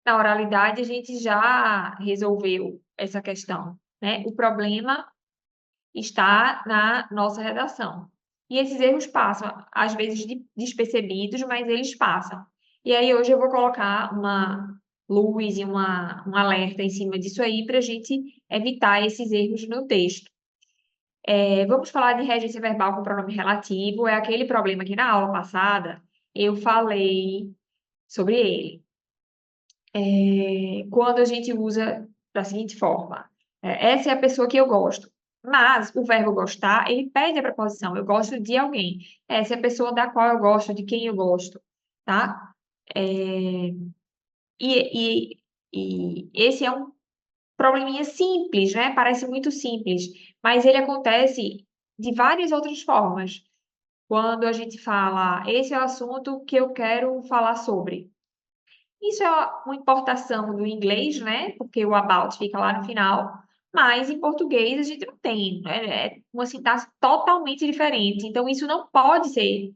na oralidade a gente já resolveu essa questão, né? O problema está na nossa redação. E esses erros passam, às vezes despercebidos, mas eles passam. E aí hoje eu vou colocar uma luz e um alerta em cima disso aí para a gente evitar esses erros no texto. Vamos falar de regência verbal com pronome relativo. É aquele problema que na aula passada eu falei sobre ele. Quando a gente usa da seguinte forma: essa é a pessoa que eu gosto. Mas o verbo gostar, ele pede a preposição. Eu gosto de alguém. Essa é a pessoa da qual eu gosto, de quem eu gosto, tá? É, e, e esse é um probleminha simples, né? Parece muito simples, mas ele acontece de várias outras formas. Quando a gente fala, esse é o assunto que eu quero falar sobre. Isso é uma importação do inglês, né? Porque o about fica lá no final. Mas em português a gente não tem, né? É uma sintaxe totalmente diferente. Então, isso não pode ser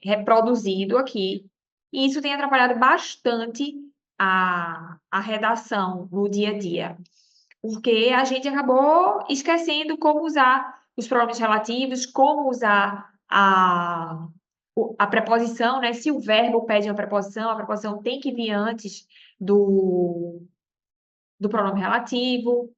reproduzido aqui. E isso tem atrapalhado bastante a redação no dia a dia. Porque a gente acabou esquecendo como usar os pronomes relativos, como usar a preposição, né? Se o verbo pede uma preposição, a preposição tem que vir antes do, do pronome relativo.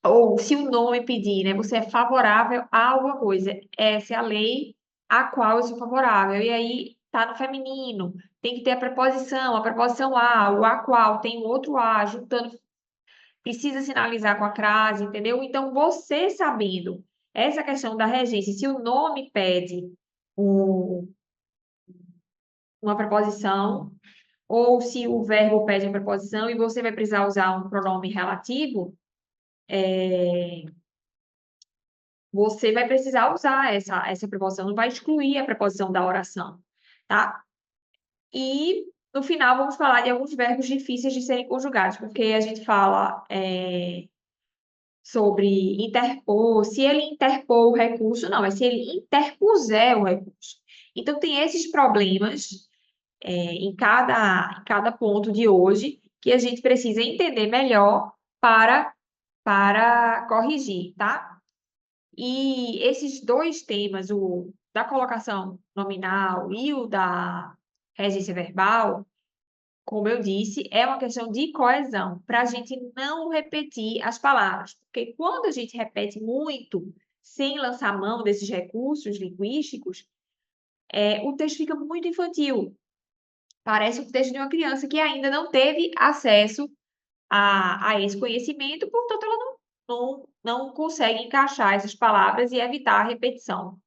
Ou se o nome pedir, né? Você é favorável a alguma coisa. Essa é a lei a qual eu sou favorável. E aí tá no feminino. Tem que ter a preposição a, o a qual, tem o outro a, juntando, precisa sinalizar com a crase, entendeu? Então, você sabendo essa questão da regência, se o nome pede um, uma preposição, ou se o verbo pede uma preposição e você vai precisar usar um pronome relativo, você vai precisar usar essa preposição, não vai excluir a preposição da oração, tá? E no final vamos falar de alguns verbos difíceis de serem conjugados, porque a gente fala sobre interpor, se ele interpor o recurso, não, é se ele interpuser o recurso. Então tem esses problemas em cada ponto de hoje que a gente precisa entender melhor para corrigir, tá? E esses dois temas, o da colocação nominal e o da regência verbal, como eu disse, é uma questão de coesão, para a gente não repetir as palavras. Porque quando a gente repete muito, sem lançar mão desses recursos linguísticos, o texto fica muito infantil. Parece o texto de uma criança que ainda não teve acesso a esse conhecimento, portanto, ela não consegue encaixar essas palavras e evitar a repetição,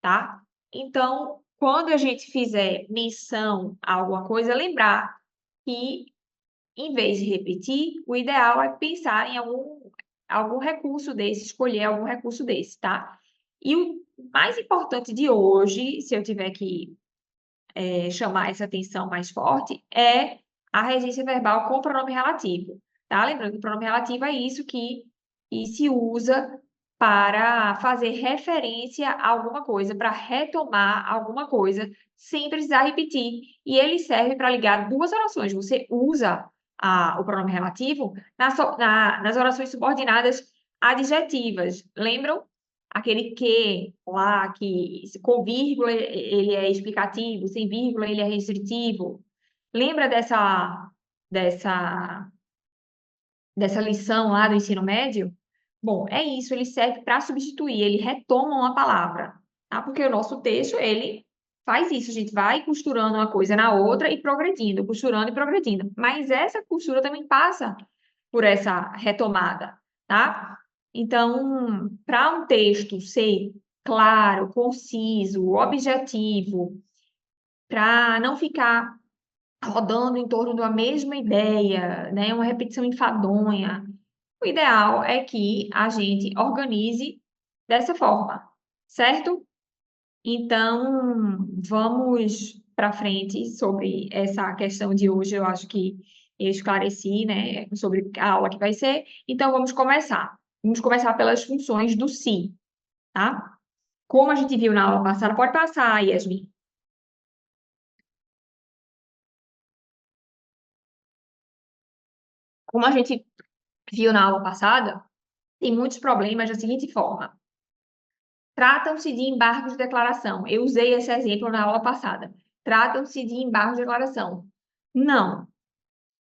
tá? Então, quando a gente fizer menção a alguma coisa, lembrar que, em vez de repetir, o ideal é pensar em algum recurso desse, escolher algum recurso desse, tá? E o mais importante de hoje, se eu tiver que chamar essa atenção mais forte é a regência verbal com pronome relativo, tá? Lembrando que o pronome relativo é isso que se usa para fazer referência a alguma coisa, para retomar alguma coisa, sem precisar repetir. E ele serve para ligar duas orações. Você usa o pronome relativo nas orações subordinadas adjetivas. Lembram? Aquele que lá, que com vírgula ele é explicativo, sem vírgula ele é restritivo. Lembra dessa, dessa lição lá do ensino médio? Bom, é isso, ele serve para substituir, ele retoma uma palavra, tá? Porque o nosso texto, ele faz isso, a gente vai costurando uma coisa na outra e progredindo, costurando e progredindo. Mas essa costura também passa por essa retomada, tá? Então, para um texto ser claro, conciso, objetivo, para não ficar rodando em torno de uma mesma ideia, né, uma repetição enfadonha, o ideal é que a gente organize dessa forma, certo? Então, vamos para frente sobre essa questão de hoje. Eu acho que eu esclareci, né, sobre a aula que vai ser. Então, vamos começar. Vamos começar pelas funções do se, tá? Como a gente viu na aula passada, pode passar, Yasmin. Como a gente viu na aula passada, tem muitos problemas da seguinte forma. Tratam-se de embargos de declaração. Eu usei esse exemplo na aula passada. Tratam-se de embargos de declaração. Não,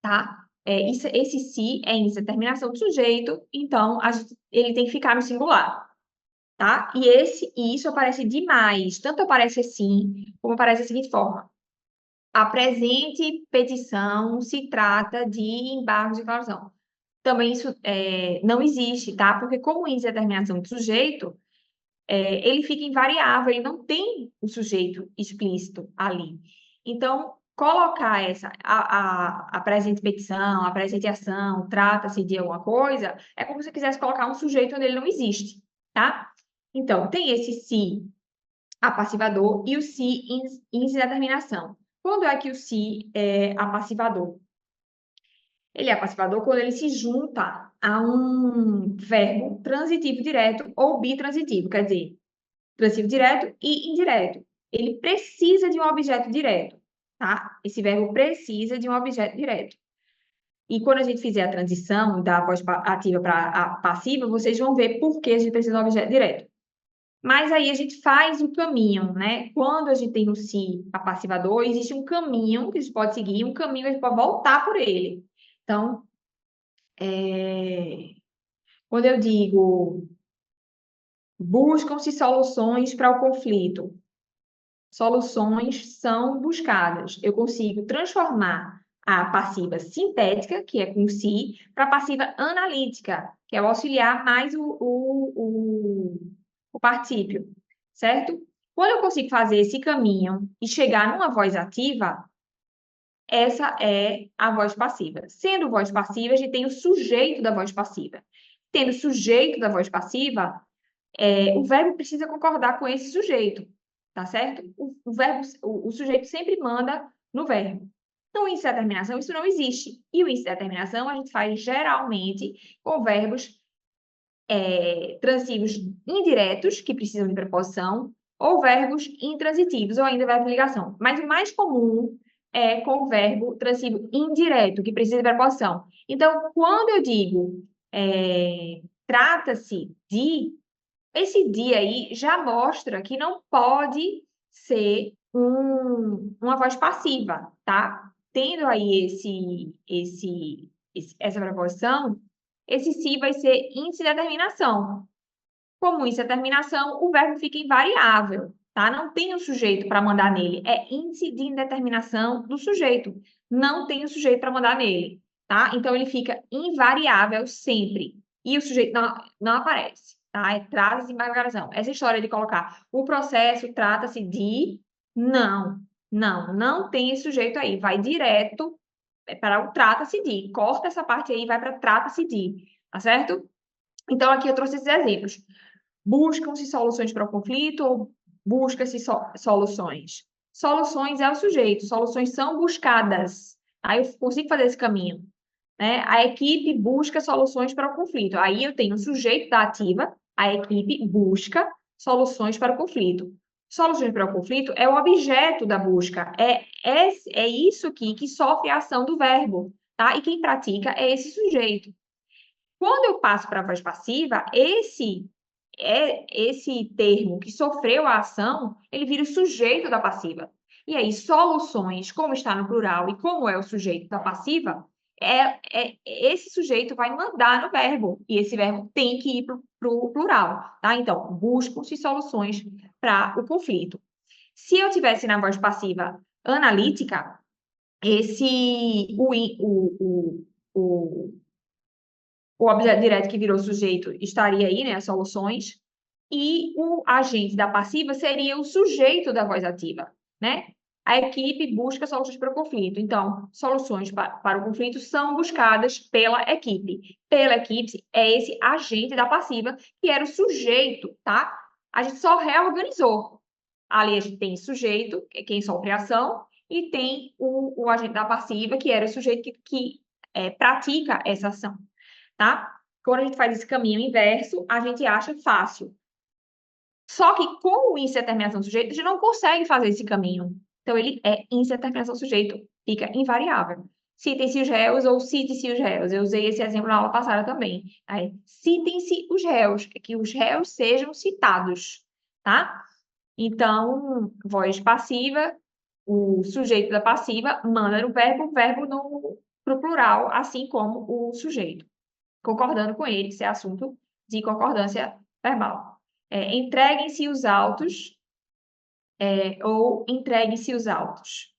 tá? Esse se é indeterminação do sujeito, então ele tem que ficar no singular, tá? E isso aparece demais. Tanto aparece assim, como aparece da seguinte forma. A presente petição se trata de embargos de declaração. Também isso não existe, tá? Porque como indeterminação do sujeito, ele fica invariável, ele não tem o sujeito explícito ali. Então, colocar a presente petição, a presente ação, trata-se de alguma coisa, é como se você quisesse colocar um sujeito onde ele não existe, tá? Então, tem esse se apassivador e o se indeterminação. Quando é que o se é apassivador? Ele é apassivador quando ele se junta a um verbo transitivo direto ou bitransitivo, quer dizer, transitivo direto e indireto. Ele precisa de um objeto direto, tá? Esse verbo precisa de um objeto direto. E quando a gente fizer a transição da voz ativa para a passiva, vocês vão ver por que a gente precisa de um objeto direto. Mas aí a gente faz o caminho, né? Quando a gente tem o se apassivador, existe um caminho que a gente pode seguir, um caminho que a gente pode voltar por ele. Então, quando eu digo buscam-se soluções para o conflito, soluções são buscadas. Eu consigo transformar a passiva sintética, que é com si, para a passiva analítica, que é o auxiliar mais o partícipio, certo? Quando eu consigo fazer esse caminho e chegar numa voz ativa, essa é a voz passiva. Sendo voz passiva, a gente tem o sujeito da voz passiva. Tendo o sujeito da voz passiva, o verbo precisa concordar com esse sujeito, tá certo? O sujeito sempre manda no verbo. No indeterminação, isso não existe. E o indeterminação a gente faz geralmente com verbos transitivos indiretos, que precisam de preposição, ou verbos intransitivos, ou ainda verbo de ligação. Mas o mais comum é com o verbo transitivo indireto, que precisa de preposição. Então, quando eu digo trata-se de, esse de aí já mostra que não pode ser uma voz passiva, tá? Tendo aí essa preposição, esse se vai ser índice de determinação. Como índice de determinação, o verbo fica invariável, tá? Não tem o sujeito para mandar nele. É índice de indeterminação do sujeito. Não tem o sujeito para mandar nele, tá? Então, ele fica invariável sempre. E o sujeito não aparece, tá? Trata-se de invariação. Essa história de colocar o processo trata-se de... Não tem esse sujeito aí. Vai direto para o trata-se de. Corta essa parte aí e vai para trata-se de, tá certo? Então, aqui eu trouxe esses exemplos. Buscam-se soluções para o conflito ou busca-se soluções? Soluções é o sujeito, soluções são buscadas. Aí eu consigo fazer esse caminho, né? A equipe busca soluções para o conflito. Aí eu tenho o sujeito da ativa, a equipe busca soluções para o conflito. Soluções para o conflito é o objeto da busca. É isso aqui que sofre a ação do verbo, tá? E quem pratica é esse sujeito. Quando eu passo para a voz passiva, esse termo que sofreu a ação, ele vira o sujeito da passiva. E aí, soluções, como está no plural e como é o sujeito da passiva, esse sujeito vai mandar no verbo, e esse verbo tem que ir para o plural, tá? Então, buscam-se soluções para o conflito. Se eu tivesse na voz passiva analítica, o objeto direto que virou sujeito estaria aí, né, as soluções, e o agente da passiva seria o sujeito da voz ativa, né? A equipe busca soluções para o conflito. Então, soluções para o conflito são buscadas pela equipe. Pela equipe é esse agente da passiva, que era o sujeito, tá? A gente só reorganizou. Ali a gente tem sujeito, que é quem sofre a ação, e tem o agente da passiva, que era o sujeito que pratica essa ação, tá? Quando a gente faz esse caminho inverso, a gente acha fácil. Só que com o índice de determinação do sujeito, a gente não consegue fazer esse caminho. Então, ele é índice de determinação do sujeito, fica invariável. citem-se os réus ou cite-se os réus. Eu usei esse exemplo na aula passada também. Aí, citem-se os réus, que os réus sejam citados, tá? Então, voz passiva, o sujeito da passiva manda no verbo, o verbo pro plural, assim como o sujeito, concordando com ele, isso é assunto de concordância verbal. Entreguem-se os autos, ou entreguem-se os autos.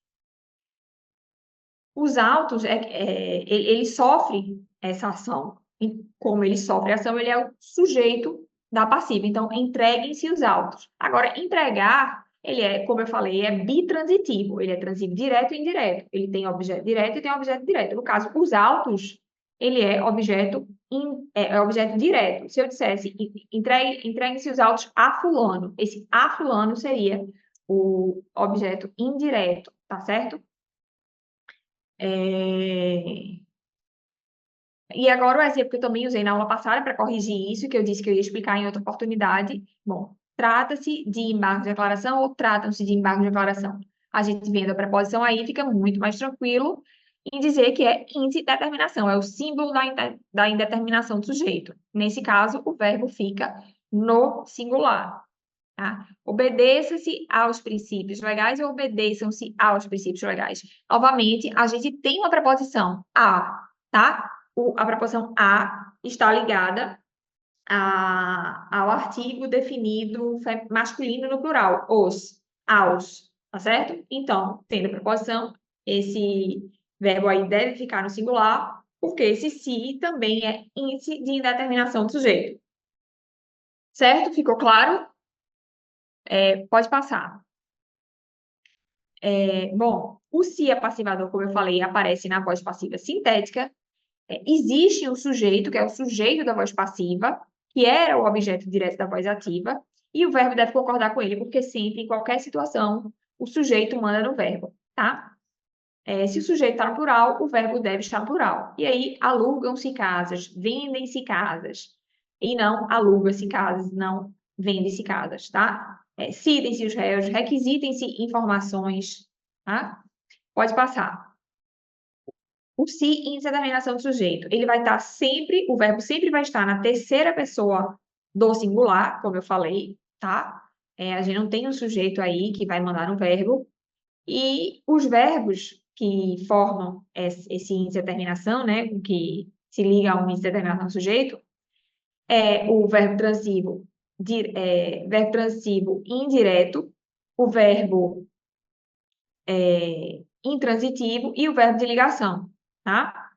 Os autos, ele sofre essa ação. E como ele sofre a ação, ele é o sujeito da passiva. Então, entreguem-se os autos. Agora, entregar, ele é, como eu falei, é bitransitivo. Ele é transitivo direto e indireto. Ele tem objeto direto e tem objeto direto. No caso, os autos, ele é objeto, objeto direto. Se eu dissesse, entreguem-se os autos a fulano, esse a fulano seria o objeto indireto, tá certo? E agora o exemplo que eu também usei na aula passada para corrigir isso, que eu disse que eu ia explicar em outra oportunidade. Bom, trata-se de embargo de declaração ou tratam-se de embargo de declaração? A gente vendo a preposição aí, fica muito mais tranquilo em dizer que é indeterminação, é o símbolo da indeterminação do sujeito. Nesse caso, o verbo fica no singular. Tá? Obedeça-se aos princípios legais ou obedeçam-se aos princípios legais. Novamente, a gente tem uma preposição a, tá? A preposição a está ligada ao artigo definido masculino no plural, os, aos, tá certo? Então, tendo a preposição, esse verbo aí deve ficar no singular, porque esse se também é índice de indeterminação do sujeito. Certo? Ficou claro? Pode passar. Bom, o se é passivador, como eu falei, aparece na voz passiva sintética. Existe um sujeito, que é o sujeito da voz passiva, que era o objeto direto da voz ativa, e o verbo deve concordar com ele, porque sempre, em qualquer situação, o sujeito manda no verbo, tá? Se o sujeito está no plural, o verbo deve estar no plural. E aí, alugam-se casas, vendem-se casas. E não aluga-se casas, não vende-se casas, tá? Citem-se os réus, requisitem-se informações, tá? Pode passar. O se em determinação do sujeito, ele vai estar sempre, o verbo sempre vai estar na terceira pessoa do singular, como eu falei, tá? A gente não tem um sujeito aí que vai mandar um verbo. E os verbos que formam esse índice de determinação, né, que se liga a um índice de determinação do sujeito, é o verbo transivo indireto, o verbo intransitivo e o verbo de ligação, tá?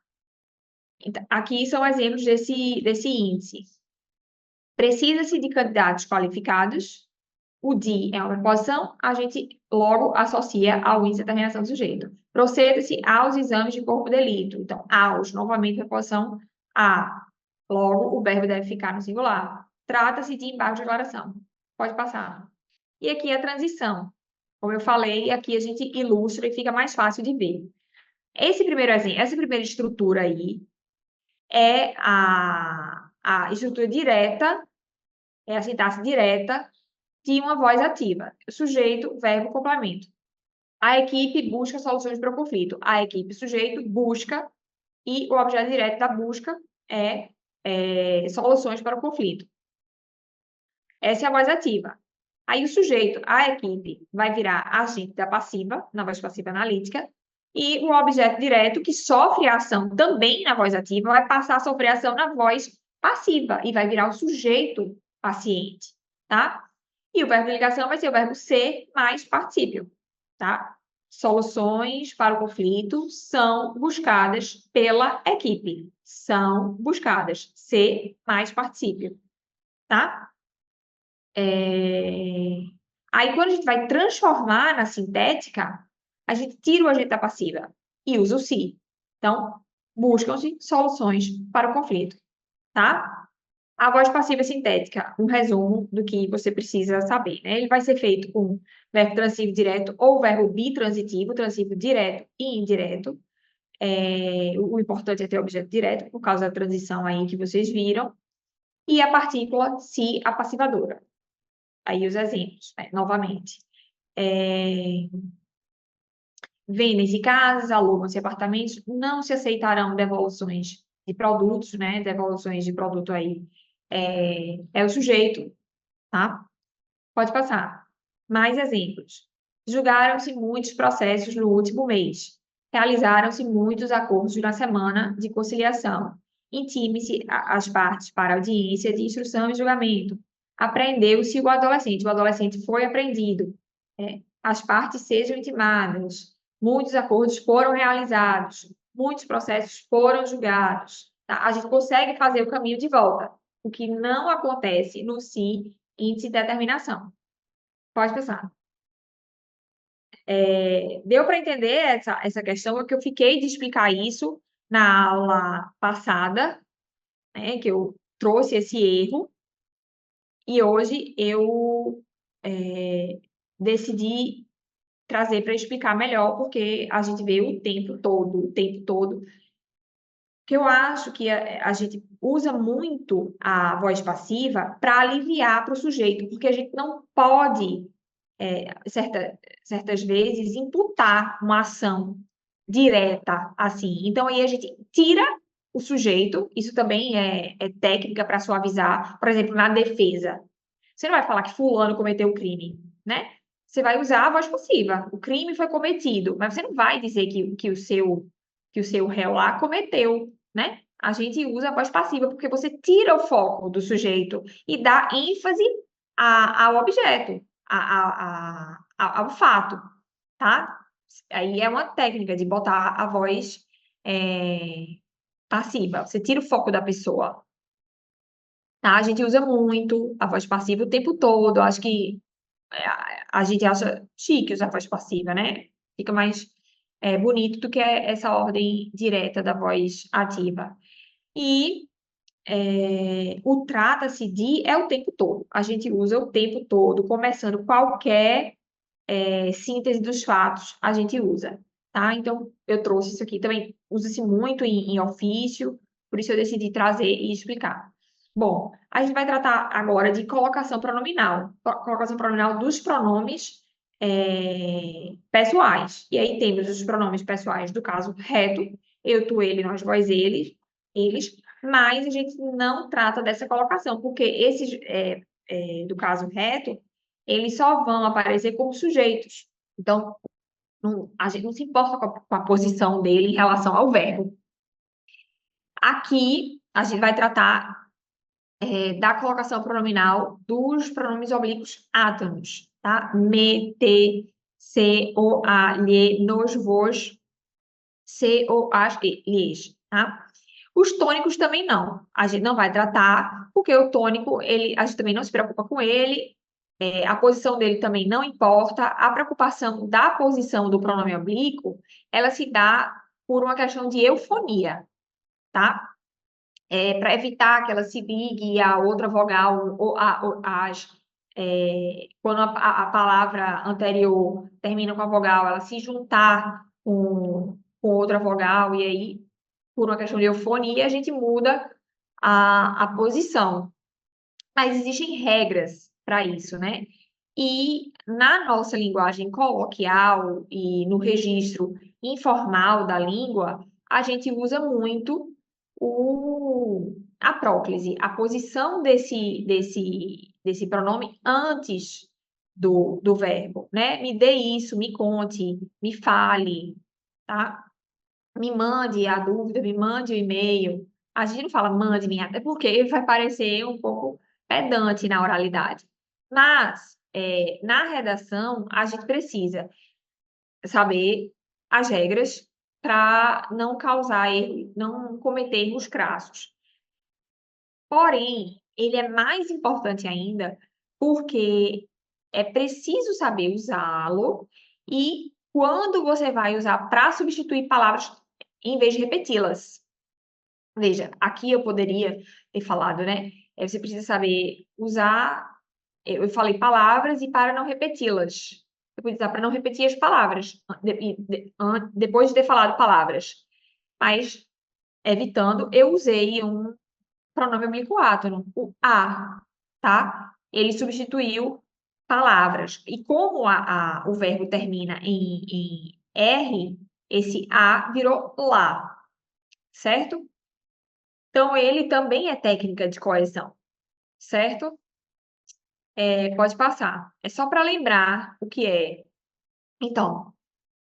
Então, aqui são exemplos desse índice. Precisa-se de candidatos qualificados. O de é uma preposição, a gente logo associa ao índice de determinação do sujeito. Proceda-se aos exames de corpo de delito. Então, aos, novamente, preposição a. Logo, o verbo deve ficar no singular. Trata-se de embargo de declaração. Pode passar. E aqui a transição. Como eu falei, aqui a gente ilustra e fica mais fácil de ver. Esse primeiro exemplo, essa primeira estrutura aí é a estrutura direta, é a sintaxe direta de uma voz ativa. Sujeito, verbo, complemento. A equipe busca soluções para o conflito. A equipe, sujeito, busca e o objeto direto da busca é soluções para o conflito. Essa é a voz ativa. Aí o sujeito, a equipe, vai virar agente da passiva, na voz passiva analítica, e o objeto direto, que sofre a ação também na voz ativa, vai passar a sofrer a ação na voz passiva, e vai virar o sujeito paciente, tá? E o verbo de ligação vai ser o verbo ser mais particípio, tá? Soluções para o conflito são buscadas pela equipe. São buscadas. Ser mais particípio, tá? Aí, quando a gente vai transformar na sintética, a gente tira o agente da passiva e usa o se. Então, buscam-se soluções para o conflito, tá? A voz passiva sintética, um resumo do que você precisa saber, né? Ele vai ser feito com verbo transitivo direto ou verbo bitransitivo, transitivo direto e indireto. O importante é ter objeto direto, por causa da transição aí que vocês viram. E a partícula se apassivadora. Aí os exemplos, né? Novamente. vendem-se casas, alugam-se apartamentos, não se aceitarão devoluções de produtos, né? Devoluções de produto aí é o sujeito, tá? Pode passar. Mais exemplos. Julgaram-se muitos processos no último mês. Realizaram-se muitos acordos na semana de conciliação. Intime-se as partes para audiência de instrução e julgamento. Apreendeu-se o adolescente. O adolescente foi apreendido. As partes sejam intimadas. Muitos acordos foram realizados. Muitos processos foram julgados. Tá? A gente consegue fazer o caminho de volta. O que não acontece no SI, índice de determinação. Pode pensar. Deu para entender essa questão, porque eu fiquei de explicar isso na aula passada, né, que eu trouxe esse erro, e hoje eu decidi trazer para explicar melhor, porque a gente vê o tempo todo, que eu acho que a gente usa muito a voz passiva para aliviar para o sujeito, porque a gente não pode certas vezes, imputar uma ação direta, assim. Então, aí a gente tira o sujeito, isso também é técnica para suavizar, por exemplo, na defesa. Você não vai falar que fulano cometeu o crime, né? Você vai usar a voz passiva. O crime foi cometido, mas você não vai dizer que o seu réu lá cometeu, né? A gente usa a voz passiva porque você tira o foco do sujeito e dá ênfase ao objeto, ao fato, tá? Aí é uma técnica de botar a voz passiva. Você tira o foco da pessoa, tá? A gente usa muito a voz passiva o tempo todo. Acho que a gente acha chique usar a voz passiva, né? Fica mais bonito do que essa ordem direta da voz ativa. E o trata-se de é o tempo todo. A gente usa o tempo todo, começando qualquer síntese dos fatos, a gente usa, tá? Então, eu trouxe isso aqui também. Usa-se muito em ofício, por isso eu decidi trazer e explicar. Bom, a gente vai tratar agora de colocação pronominal. Colocação pronominal dos pronomes pessoais. E aí temos os pronomes pessoais do caso reto, eu, tu, ele, nós, vós, eles, mas a gente não trata dessa colocação, porque esses do caso reto, eles só vão aparecer como sujeitos. Então, a gente não se importa com a posição dele em relação ao verbo. Aqui, a gente vai tratar da colocação pronominal dos pronomes oblíquos átonos, tá? Me, te, se, o, a, lhe, nos, vos, se, o, as, e, lhes, tá? Os tônicos também não. A gente não vai tratar, porque o tônico, a gente também não se preocupa com ele, a posição dele também não importa. A preocupação da posição do pronome oblíquo, ela se dá por uma questão de eufonia, tá? Para evitar que ela se ligue a outra vogal, quando a palavra anterior termina com a vogal, ela se juntar com outra vogal, e aí, por uma questão de eufonia, a gente muda a posição. Mas existem regras para isso, né? E na nossa linguagem coloquial e no registro informal da língua, a gente usa muito a próclise, a posição desse pronome antes do verbo, né? Me dê isso, me conte, me fale, tá? Me mande a dúvida, me mande o e-mail. A gente não fala mande-me, até porque vai parecer um pouco pedante na oralidade. Mas, na redação, a gente precisa saber as regras para não causar erro, não cometer erros crassos. Porém, ele é mais importante ainda porque é preciso saber usá-lo e quando você vai usar para substituir palavras em vez de repeti-las. Veja, aqui eu poderia ter falado, né? Você precisa saber usar. Eu falei palavras e para não repeti-las. Eu podia usar para não repetir as palavras, depois de ter falado palavras. Mas, evitando, eu usei um pronome oblíquo átono, o a, tá? Ele substituiu palavras. E como o verbo termina em R, esse A virou lá, certo? Então, ele também é técnica de coesão, certo? Pode passar. É só para lembrar o que é. Então,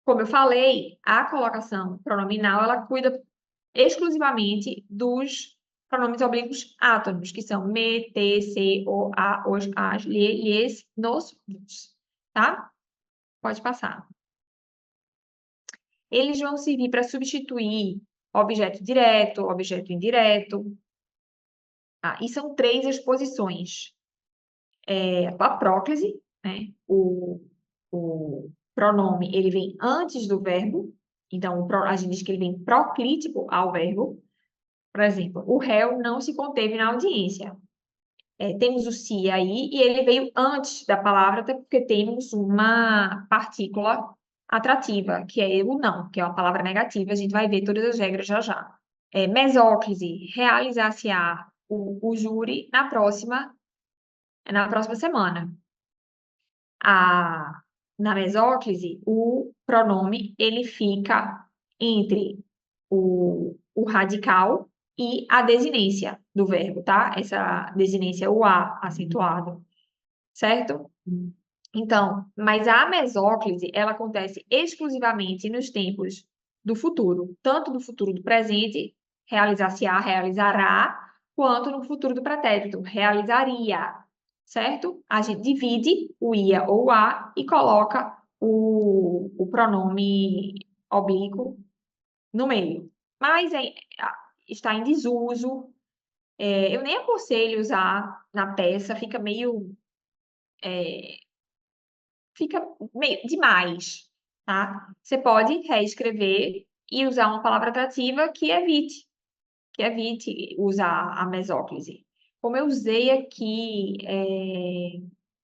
como eu falei, a colocação pronominal, ela cuida exclusivamente dos pronomes oblíquos átonos, que são me, te, se, o, a, os, as, lhe, lhes, nos, vos, tá? Pode passar. Eles vão servir para substituir objeto direto, objeto indireto. E são 3 as posições. A próclise, né? O pronome, ele vem antes do verbo. Então, a gente diz que ele vem proclítico ao verbo. Por exemplo, o réu não se conteve na audiência. Temos o se aí, e ele veio antes da palavra, até porque temos uma partícula atrativa, que é o não, que é uma palavra negativa. A gente vai ver todas as regras já já. Mesóclise, realizar-se-á o júri na próxima semana. Na mesóclise, o pronome ele fica entre o radical e a desinência do verbo, tá? Essa desinência, o A acentuado, certo? Então, mas a mesóclise, ela acontece exclusivamente nos tempos do futuro, tanto no futuro do presente, realizar-se-á, realizará, quanto no futuro do pretérito, realizaria, certo? A gente divide o ia ou o a e coloca o pronome oblíquo no meio. Mas está em desuso. Eu nem aconselho usar na peça, fica meio demais, tá? Você pode reescrever e usar uma palavra atrativa que evite usar a mesóclise. Como eu usei aqui,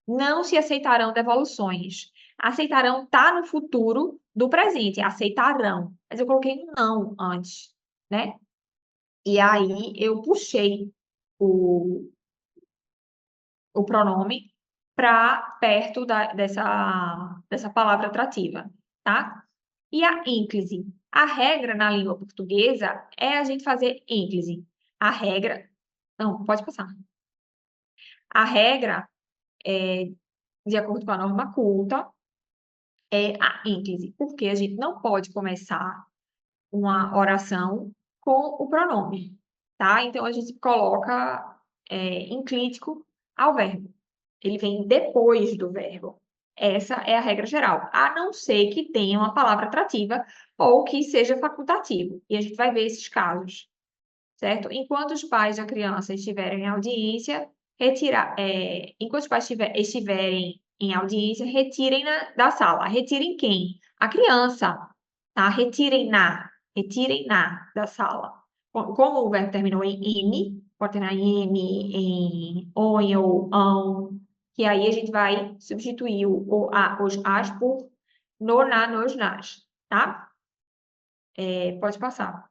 não se aceitarão devoluções. Aceitarão tá no futuro do presente, aceitarão. Mas eu coloquei um não antes, né? E aí eu puxei o pronome para perto dessa palavra atrativa, tá? E a ínclise? A regra na língua portuguesa é a gente fazer ínclise. A regra... Não, pode passar. A regra, de acordo com a norma culta, é a ínclise, porque a gente não pode começar uma oração com o pronome, tá? Então, a gente coloca enclítico ao verbo. Ele vem depois do verbo. Essa é a regra geral, a não ser que tenha uma palavra atrativa ou que seja facultativo. E a gente vai ver esses casos, certo? Enquanto os pais da criança estiverem em audiência, enquanto os pais estiverem em audiência, retirem-na da sala. Retirem quem? A criança, tá? Retirem-na da sala. Como o verbo terminou em "ine", pode terminar em "m", em "on" ou "ão", que aí a gente vai substituir o "a", os "as" por "no", "na", "nos", "nas", tá? Pode passar.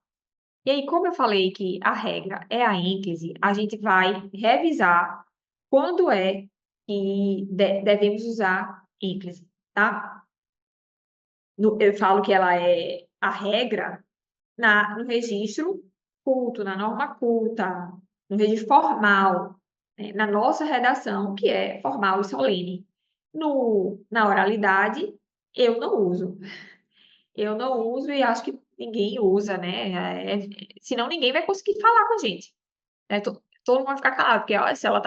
E aí, como eu falei que a regra é a ínclise, a gente vai revisar quando é que devemos usar ínclise, tá? Eu falo que ela é a regra no registro culto, na norma culta, no registro formal, né? Na nossa redação, que é formal e solene. Na oralidade, eu não uso. Eu não uso e acho que ninguém usa, né? Senão ninguém vai conseguir falar com a gente, né? Todo mundo vai ficar calado, porque olha, se ela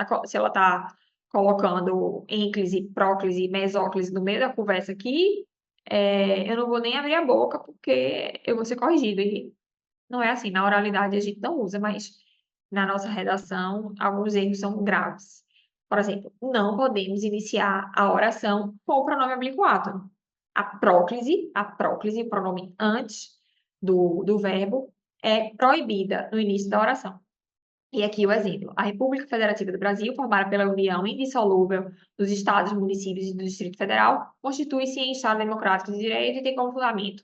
tá colocando ínclise, próclise, mesóclise no meio da conversa aqui, eu não vou nem abrir a boca, porque eu vou ser corrigido. E não é assim, na oralidade a gente não usa, mas na nossa redação, alguns erros são graves. Por exemplo, não podemos iniciar a oração com o pronome oblíquo átono. A próclise, o pronome antes do verbo, é proibida no início da oração. E aqui o exemplo. A República Federativa do Brasil, formada pela união indissolúvel dos estados, municípios e do Distrito Federal, constitui-se em Estado democrático de direito e tem como fundamento.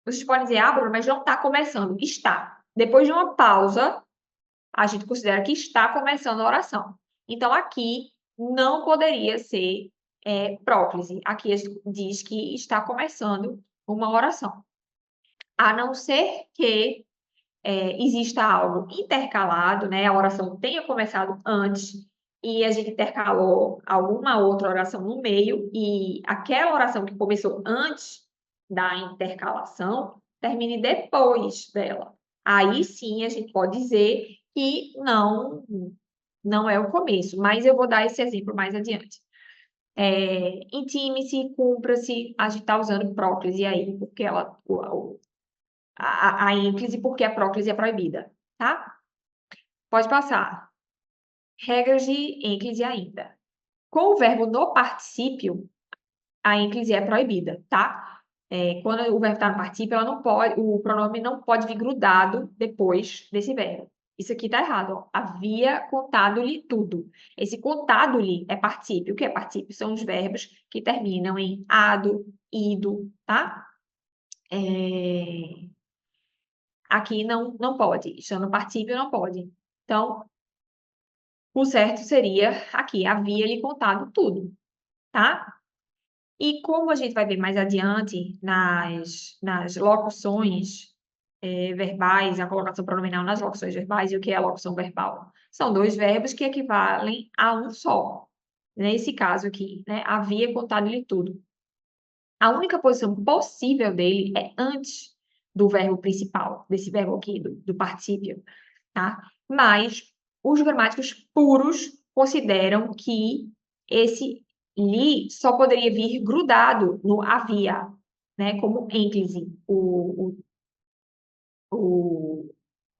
Vocês podem dizer, Bruno, mas não está começando. Está. Depois de uma pausa, a gente considera que está começando a oração. Então, aqui não poderia ser próclise. Aqui diz que está começando uma oração. A não ser que exista algo intercalado, né? A oração tenha começado antes e a gente intercalou alguma outra oração no meio e aquela oração que começou antes da intercalação termine depois dela. Aí sim a gente pode dizer que não é o começo, mas eu vou dar esse exemplo mais adiante. Intime-se, cumpra-se, a gente está usando próclise aí, porque a ênclise, porque a próclise é proibida, tá? Pode passar. Regras de ênclise ainda. Com o verbo no particípio, a ênclise é proibida, tá? Quando o verbo está no particípio, o pronome não pode vir grudado depois desse verbo. Isso aqui tá errado, ó. Havia contado-lhe tudo. Esse contado-lhe é particípio. O que é particípio? São os verbos que terminam em ado, ido, tá? Aqui não pode. Estando no particípio, não pode. Então, o certo seria aqui, havia-lhe contado tudo, tá? E como a gente vai ver mais adiante nas locuções verbais, a colocação pronominal nas locuções verbais, e o que é a locução verbal? São dois verbos que equivalem a um só. Nesse caso aqui, né? Havia contado-lhe tudo. A única posição possível dele é antes do verbo principal, desse verbo aqui, do particípio, tá? Mas os gramáticos puros consideram que esse li só poderia vir grudado no havia, né? Como ênclise, o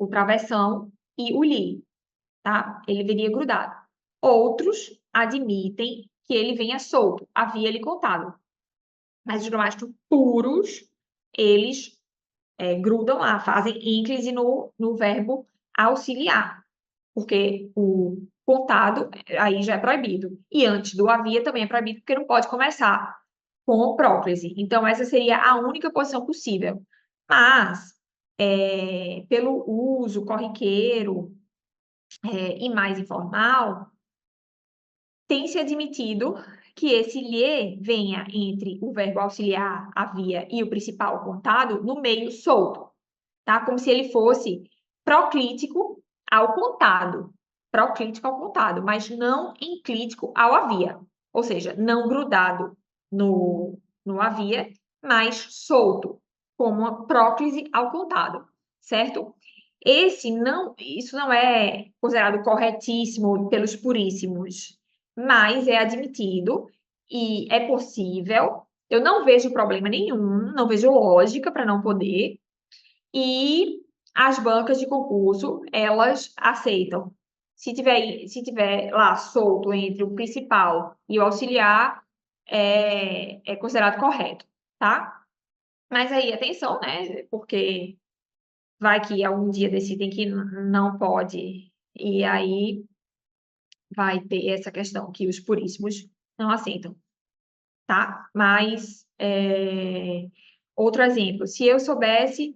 travessão e o li, tá? Ele viria grudado. Outros admitem que ele venha solto, havia lhe contado. Mas os gramáticos puros, eles grudam lá, fazem ênclise no verbo auxiliar, porque o contado aí já é proibido. E antes do havia também é proibido, porque não pode começar com próclise. Então, essa seria a única posição possível. Mas, pelo uso corriqueiro e mais informal, tem se admitido que esse lhe venha entre o verbo auxiliar, havia, e o principal contado no meio solto, tá? Como se ele fosse proclítico ao contado, mas não enclítico ao havia, ou seja, não grudado no havia, mas solto, como uma próclise ao contado, certo? Isso não é considerado corretíssimo pelos puríssimos, mas é admitido e é possível. Eu não vejo problema nenhum, não vejo lógica para não poder. E as bancas de concurso, elas aceitam. Se tiver lá solto entre o principal e o auxiliar, é considerado correto, tá? Mas aí, atenção, né? Porque vai que algum dia decidem que não pode, e aí vai ter essa questão que os puríssimos não aceitam, tá? Mas, outro exemplo, se eu soubesse,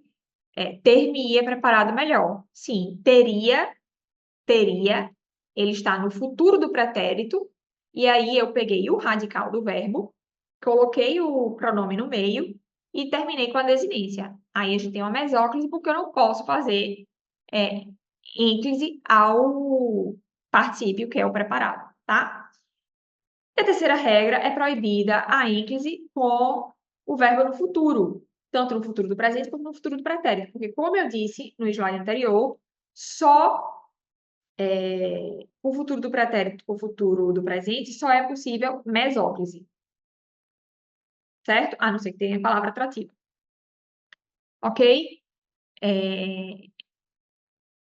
ter-me-ia preparado melhor. Sim, teria, ele está no futuro do pretérito, e aí eu peguei o radical do verbo, coloquei o pronome no meio e terminei com a desinência. Aí a gente tem uma mesóclise, porque eu não posso fazer ênclise ao particípio, que é o preparado, tá? E a terceira regra é proibida a ênclise com o verbo no futuro, tanto no futuro do presente como no futuro do pretérito, porque, como eu disse no slide anterior, só o futuro do pretérito com o futuro do presente só é possível mesóclise, certo? A não ser que tenha palavra atrativa. Ok?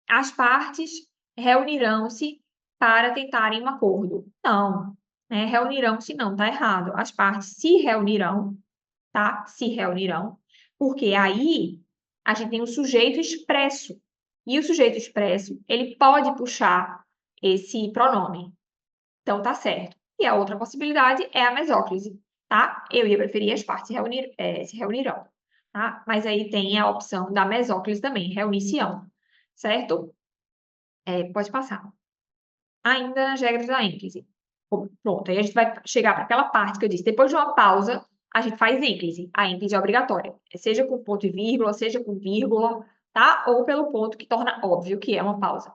As partes reunirão-se para tentarem um acordo. Não, né? Reunirão-se não, tá errado. As partes se reunirão, tá? Se reunirão, porque aí a gente tem o sujeito expresso. E o sujeito expresso, ele pode puxar esse pronome. Então, tá certo. E a outra possibilidade é a mesóclise, tá? Eu ia preferir as partes se reunirão, tá? Mas aí tem a opção da mesóclise também, reunir-se-ão, certo? Pode passar. Ainda nas regras da ênclise. Pronto, aí a gente vai chegar para aquela parte que eu disse. Depois de uma pausa, a gente faz ênclise. A ênclise é obrigatória. Seja com ponto e vírgula, seja com vírgula, tá? Ou pelo ponto que torna óbvio que é uma pausa.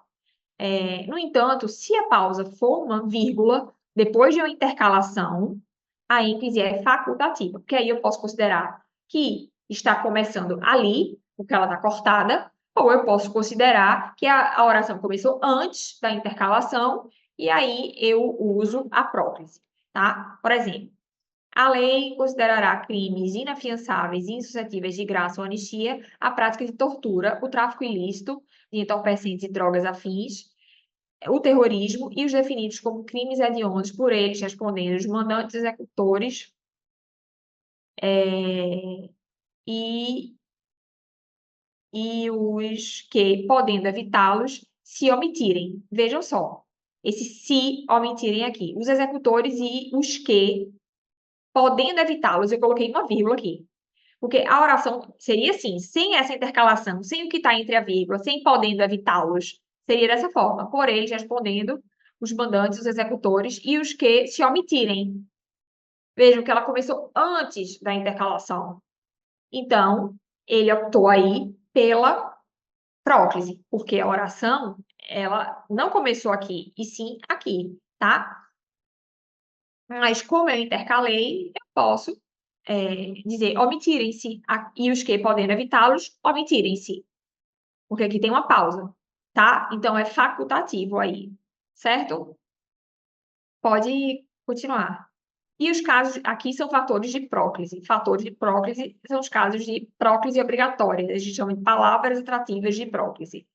No entanto, se a pausa for uma vírgula, depois de uma intercalação, a ênclise é facultativa, porque aí eu posso considerar que está começando ali, porque ela está cortada, ou eu posso considerar que a oração começou antes da intercalação, e aí eu uso a próclise, tá? Por exemplo, a lei considerará crimes inafiançáveis e insuscetíveis de graça ou anistia a prática de tortura, o tráfico ilícito de entorpecentes e drogas afins, o terrorismo e os definidos como crimes hediondos por eles, respondendo os mandantes executores e, e os que, podendo evitá-los, se omitirem. Vejam só, esse se omitirem aqui. Os executores e os que, podendo evitá-los, eu coloquei uma vírgula aqui. Porque a oração seria assim, sem essa intercalação, sem o que está entre a vírgula, sem podendo evitá-los, seria dessa forma. Por eles respondendo os mandantes, os executores e os que se omitirem. Vejam que ela começou antes da intercalação. Então, ele optou aí pela próclise, porque a oração, ela não começou aqui, e sim aqui, tá? Mas como eu intercalei, eu posso dizer omitirem-se, e os que podendo evitá-los, omitirem-se, porque aqui tem uma pausa, tá? Então, é facultativo aí, certo? Pode continuar. E os casos aqui são fatores de próclise. Fatores de próclise são os casos de próclise obrigatória. A gente chama de palavras atrativas de próclise.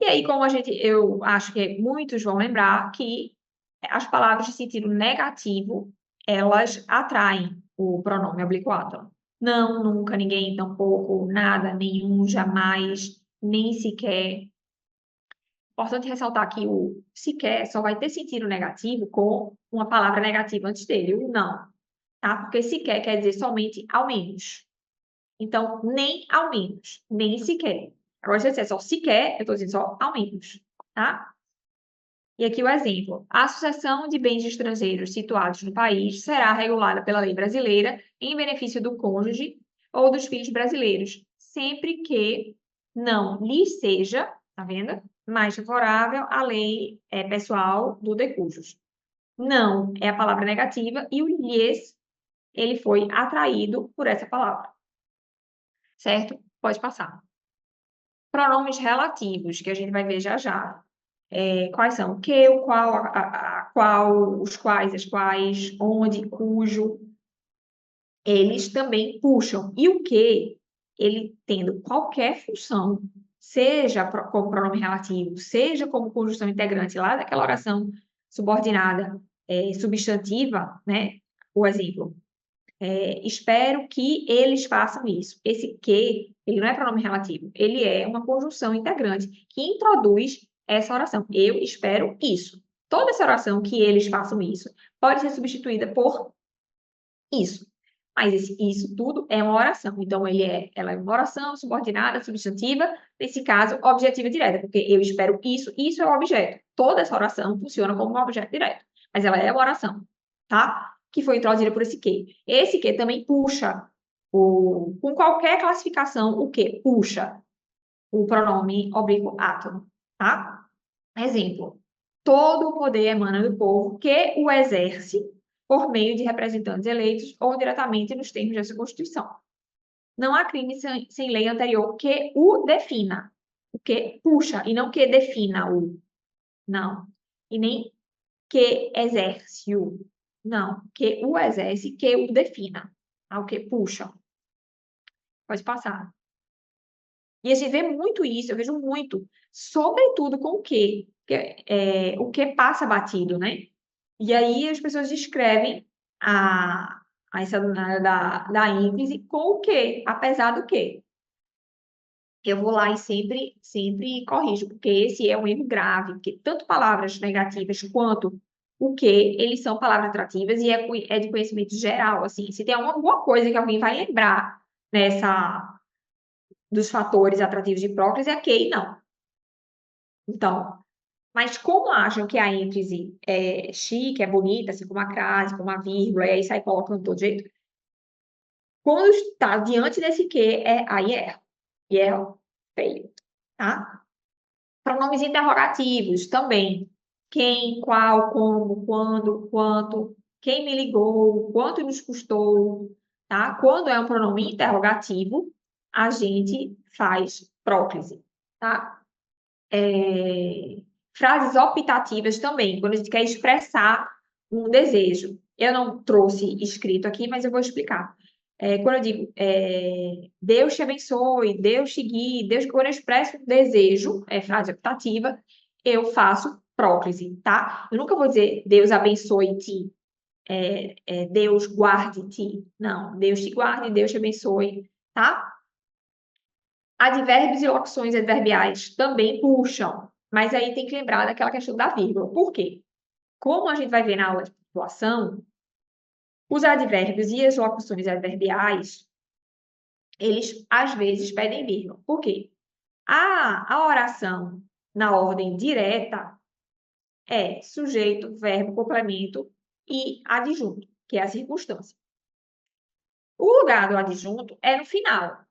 E aí, como eu acho que muitos vão lembrar que as palavras de sentido negativo, elas atraem o pronome oblíquo átono. Não, nunca, ninguém, tampouco, nada, nenhum, jamais, nem sequer. Importante ressaltar que o sequer só vai ter sentido negativo com uma palavra negativa antes dele, o não, tá? Porque sequer quer dizer somente ao menos. Então, nem ao menos, nem sequer. Agora, se eu disser só sequer, eu estou dizendo só ao menos, tá? E aqui o exemplo. A sucessão de bens estrangeiros situados no país será regulada pela lei brasileira em benefício do cônjuge ou dos filhos brasileiros, sempre que não lhes seja, tá vendo? Mais favorável à lei pessoal do de cujos. Não é a palavra negativa e o lhes, ele foi atraído por essa palavra. Certo? Pode passar. Pronomes relativos, que a gente vai ver já já. Quais são? O que, o qual, a qual, os quais, as quais, onde, cujo. Eles também puxam. E o que, ele tendo qualquer função, seja como pronome relativo, seja como conjunção integrante lá daquela oração subordinada substantiva, né? O exemplo. Espero que eles façam isso. Esse que, ele não é pronome relativo, ele é uma conjunção integrante que introduz essa oração. Eu espero isso. Toda essa oração que eles façam isso pode ser substituída por isso. Mas isso tudo é uma oração. Então, ela é uma oração subordinada, substantiva, nesse caso, objetiva direta, porque eu espero isso, isso é o objeto. Toda essa oração funciona como um objeto direto, mas ela é uma oração, tá? Que foi introduzida por esse que. Esse que também puxa, com qualquer classificação, o que? Puxa o pronome oblíquo átono, tá? Exemplo. Todo o poder emana do povo que o exerce por meio de representantes eleitos ou diretamente nos termos dessa Constituição. Não há crime sem lei anterior que o defina, o que puxa, e não que defina o. Não. E nem que exerce o. Não. Que o exerce, que o defina. O que puxa. Pode passar. E a gente vê muito isso, eu vejo muito, sobretudo com o que o que passa batido, né? E aí as pessoas descrevem a essa da ênfase com o quê? Apesar do quê? Eu vou lá e sempre corrijo, porque esse é um erro grave, porque tanto palavras negativas quanto o que, eles são palavras atrativas e é de conhecimento geral, assim. Se tem alguma coisa que alguém vai lembrar dos fatores atrativos de próclise, é que não. Então, Mas como acham que a ênfase é chique, é bonita, assim como a crase, como a vírgula, e aí sai colocando de todo jeito, quando está diante desse que, aí erra. E erra feio, tá? Pronomes interrogativos também. Quem, qual, como, quando, quanto, quem me ligou, quanto nos custou, tá? Quando é um pronome interrogativo, a gente faz próclise, tá? Frases optativas também, quando a gente quer expressar um desejo. Eu não trouxe escrito aqui, mas eu vou explicar. Quando eu digo Deus te abençoe, Deus te guie, quando eu expresso um desejo, frase optativa, eu faço próclise, tá? Eu nunca vou dizer Deus abençoe-te, Deus guarde-te. Não, Deus te guarde, Deus te abençoe, tá? Advérbios e locuções adverbiais também puxam, mas aí tem que lembrar daquela questão da vírgula. Por quê? Como a gente vai ver na aula de pontuação, os advérbios e as locuções adverbiais, eles às vezes pedem vírgula. Por quê? A oração na ordem direta é sujeito, verbo, complemento e adjunto, que é a circunstância. O lugar do adjunto é no final.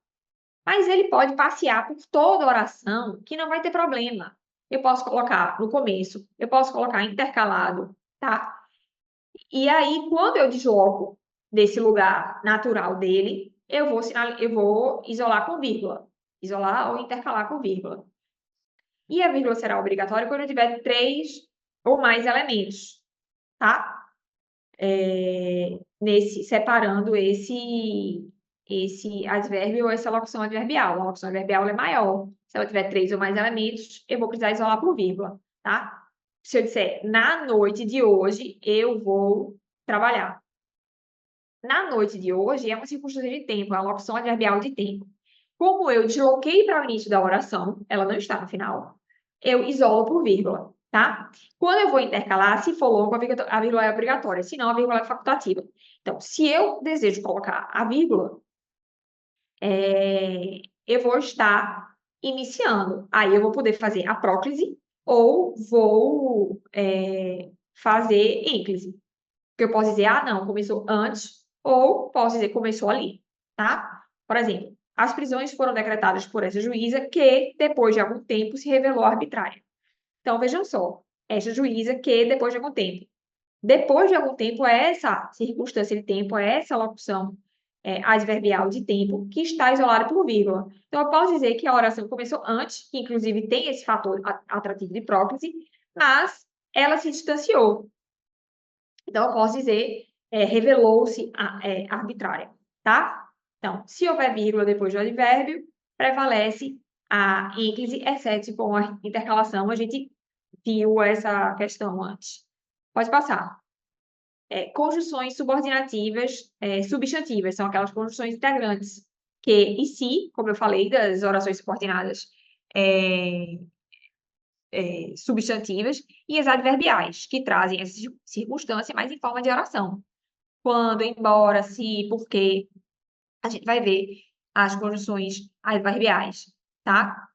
Mas ele pode passear por toda a oração, que não vai ter problema. Eu posso colocar no começo, eu posso colocar intercalado, tá? E aí, quando eu desloco desse lugar natural dele, eu vou isolar com vírgula. Isolar ou intercalar com vírgula. E a vírgula será obrigatória quando eu tiver 3 ou mais elementos, tá? Separando esse advérbio ou essa locução adverbial. A locução adverbial é maior. Se ela tiver 3 ou mais elementos, eu vou precisar isolar por vírgula, tá? Se eu disser, na noite de hoje, eu vou trabalhar. Na noite de hoje é uma circunstância de tempo, é uma locução adverbial de tempo. Como eu desloquei para o início da oração, ela não está no final, eu isolo por vírgula, tá? Quando eu vou intercalar, se for longo, a vírgula é obrigatória, senão a vírgula é facultativa. Então, se eu desejo colocar a vírgula, eu vou estar iniciando. Aí eu vou poder fazer a próclise ou vou fazer ênclise. Porque eu posso dizer, não, começou antes, ou posso dizer, começou ali, tá? Por exemplo, as prisões foram decretadas por essa juíza que, depois de algum tempo, se revelou arbitrária. Então, vejam só, essa juíza que, depois de algum tempo. Depois de algum tempo, é essa circunstância de tempo, é essa locução adverbial de tempo que está isolada por vírgula. Então, eu posso dizer que a oração começou antes, que inclusive tem esse fator atrativo de próclise, mas ela se distanciou. Então, eu posso dizer, revelou-se arbitrária, tá? Então, se houver vírgula depois do advérbio, prevalece a ênclise, exceto se for uma intercalação, a gente viu essa questão antes. Pode passar. Conjunções subordinativas, substantivas, são aquelas conjunções integrantes, que e se, como eu falei, das orações subordinadas substantivas, e as adverbiais, que trazem essa circunstância, mas em forma de oração. Quando, embora, se, porque, a gente vai ver as conjunções adverbiais, tá?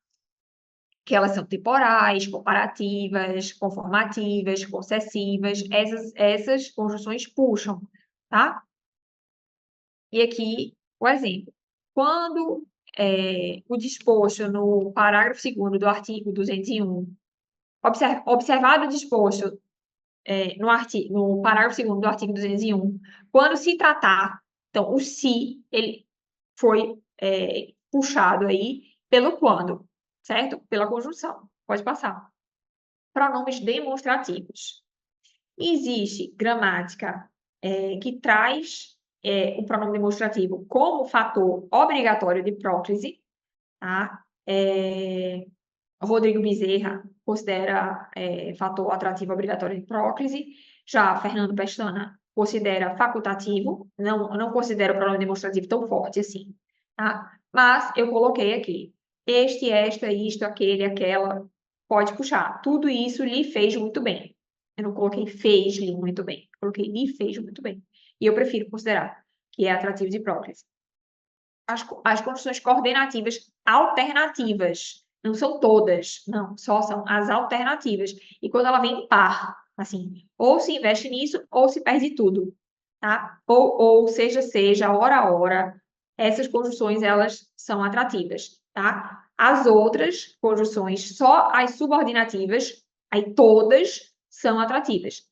Que elas são temporais, comparativas, conformativas, possessivas, essas conjunções puxam, tá? E aqui o exemplo. Quando o disposto no parágrafo 2º do artigo 201, observado o disposto no parágrafo 2º do artigo 201, quando se tratar, então, o se, ele foi puxado aí pelo quando, certo? Pela conjunção. Pode passar. Pronomes demonstrativos. Existe gramática que traz o pronome demonstrativo como fator obrigatório de próclise, tá? Rodrigo Bezerra considera fator atrativo obrigatório de próclise, já Fernando Pestana considera facultativo, não considera o pronome demonstrativo tão forte assim, tá? Mas eu coloquei aqui, este, esta, isto, aquele, aquela, pode puxar. Tudo isso lhe fez muito bem. Eu não coloquei fez-lhe muito bem, coloquei lhe fez muito bem. E eu prefiro considerar que é atrativo de próclise. As condições coordenativas alternativas, Não são todas, não, só são as alternativas. E quando ela vem em par, assim, ou se investe nisso, ou se perde tudo, tá? Ou seja, hora a hora, essas conjunções, elas são atrativas, tá? As outras conjunções, só as subordinativas, aí todas são atrativas.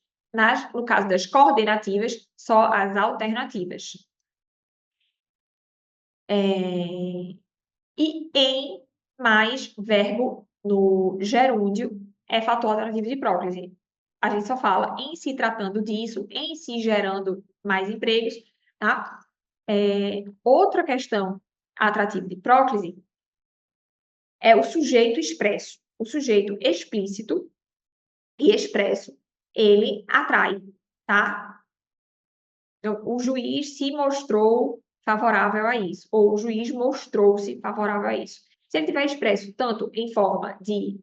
No caso das coordenativas, só as alternativas. E em mais verbo no gerúndio é fator atrativo de próclise. A gente só fala em se tratando disso, em se gerando mais empregos, tá? Outra questão atrativa de próclise é o sujeito expresso. O sujeito explícito e expresso, ele atrai, tá? Então, o juiz se mostrou favorável a isso, ou o juiz mostrou-se favorável a isso. Se ele tiver expresso tanto em forma de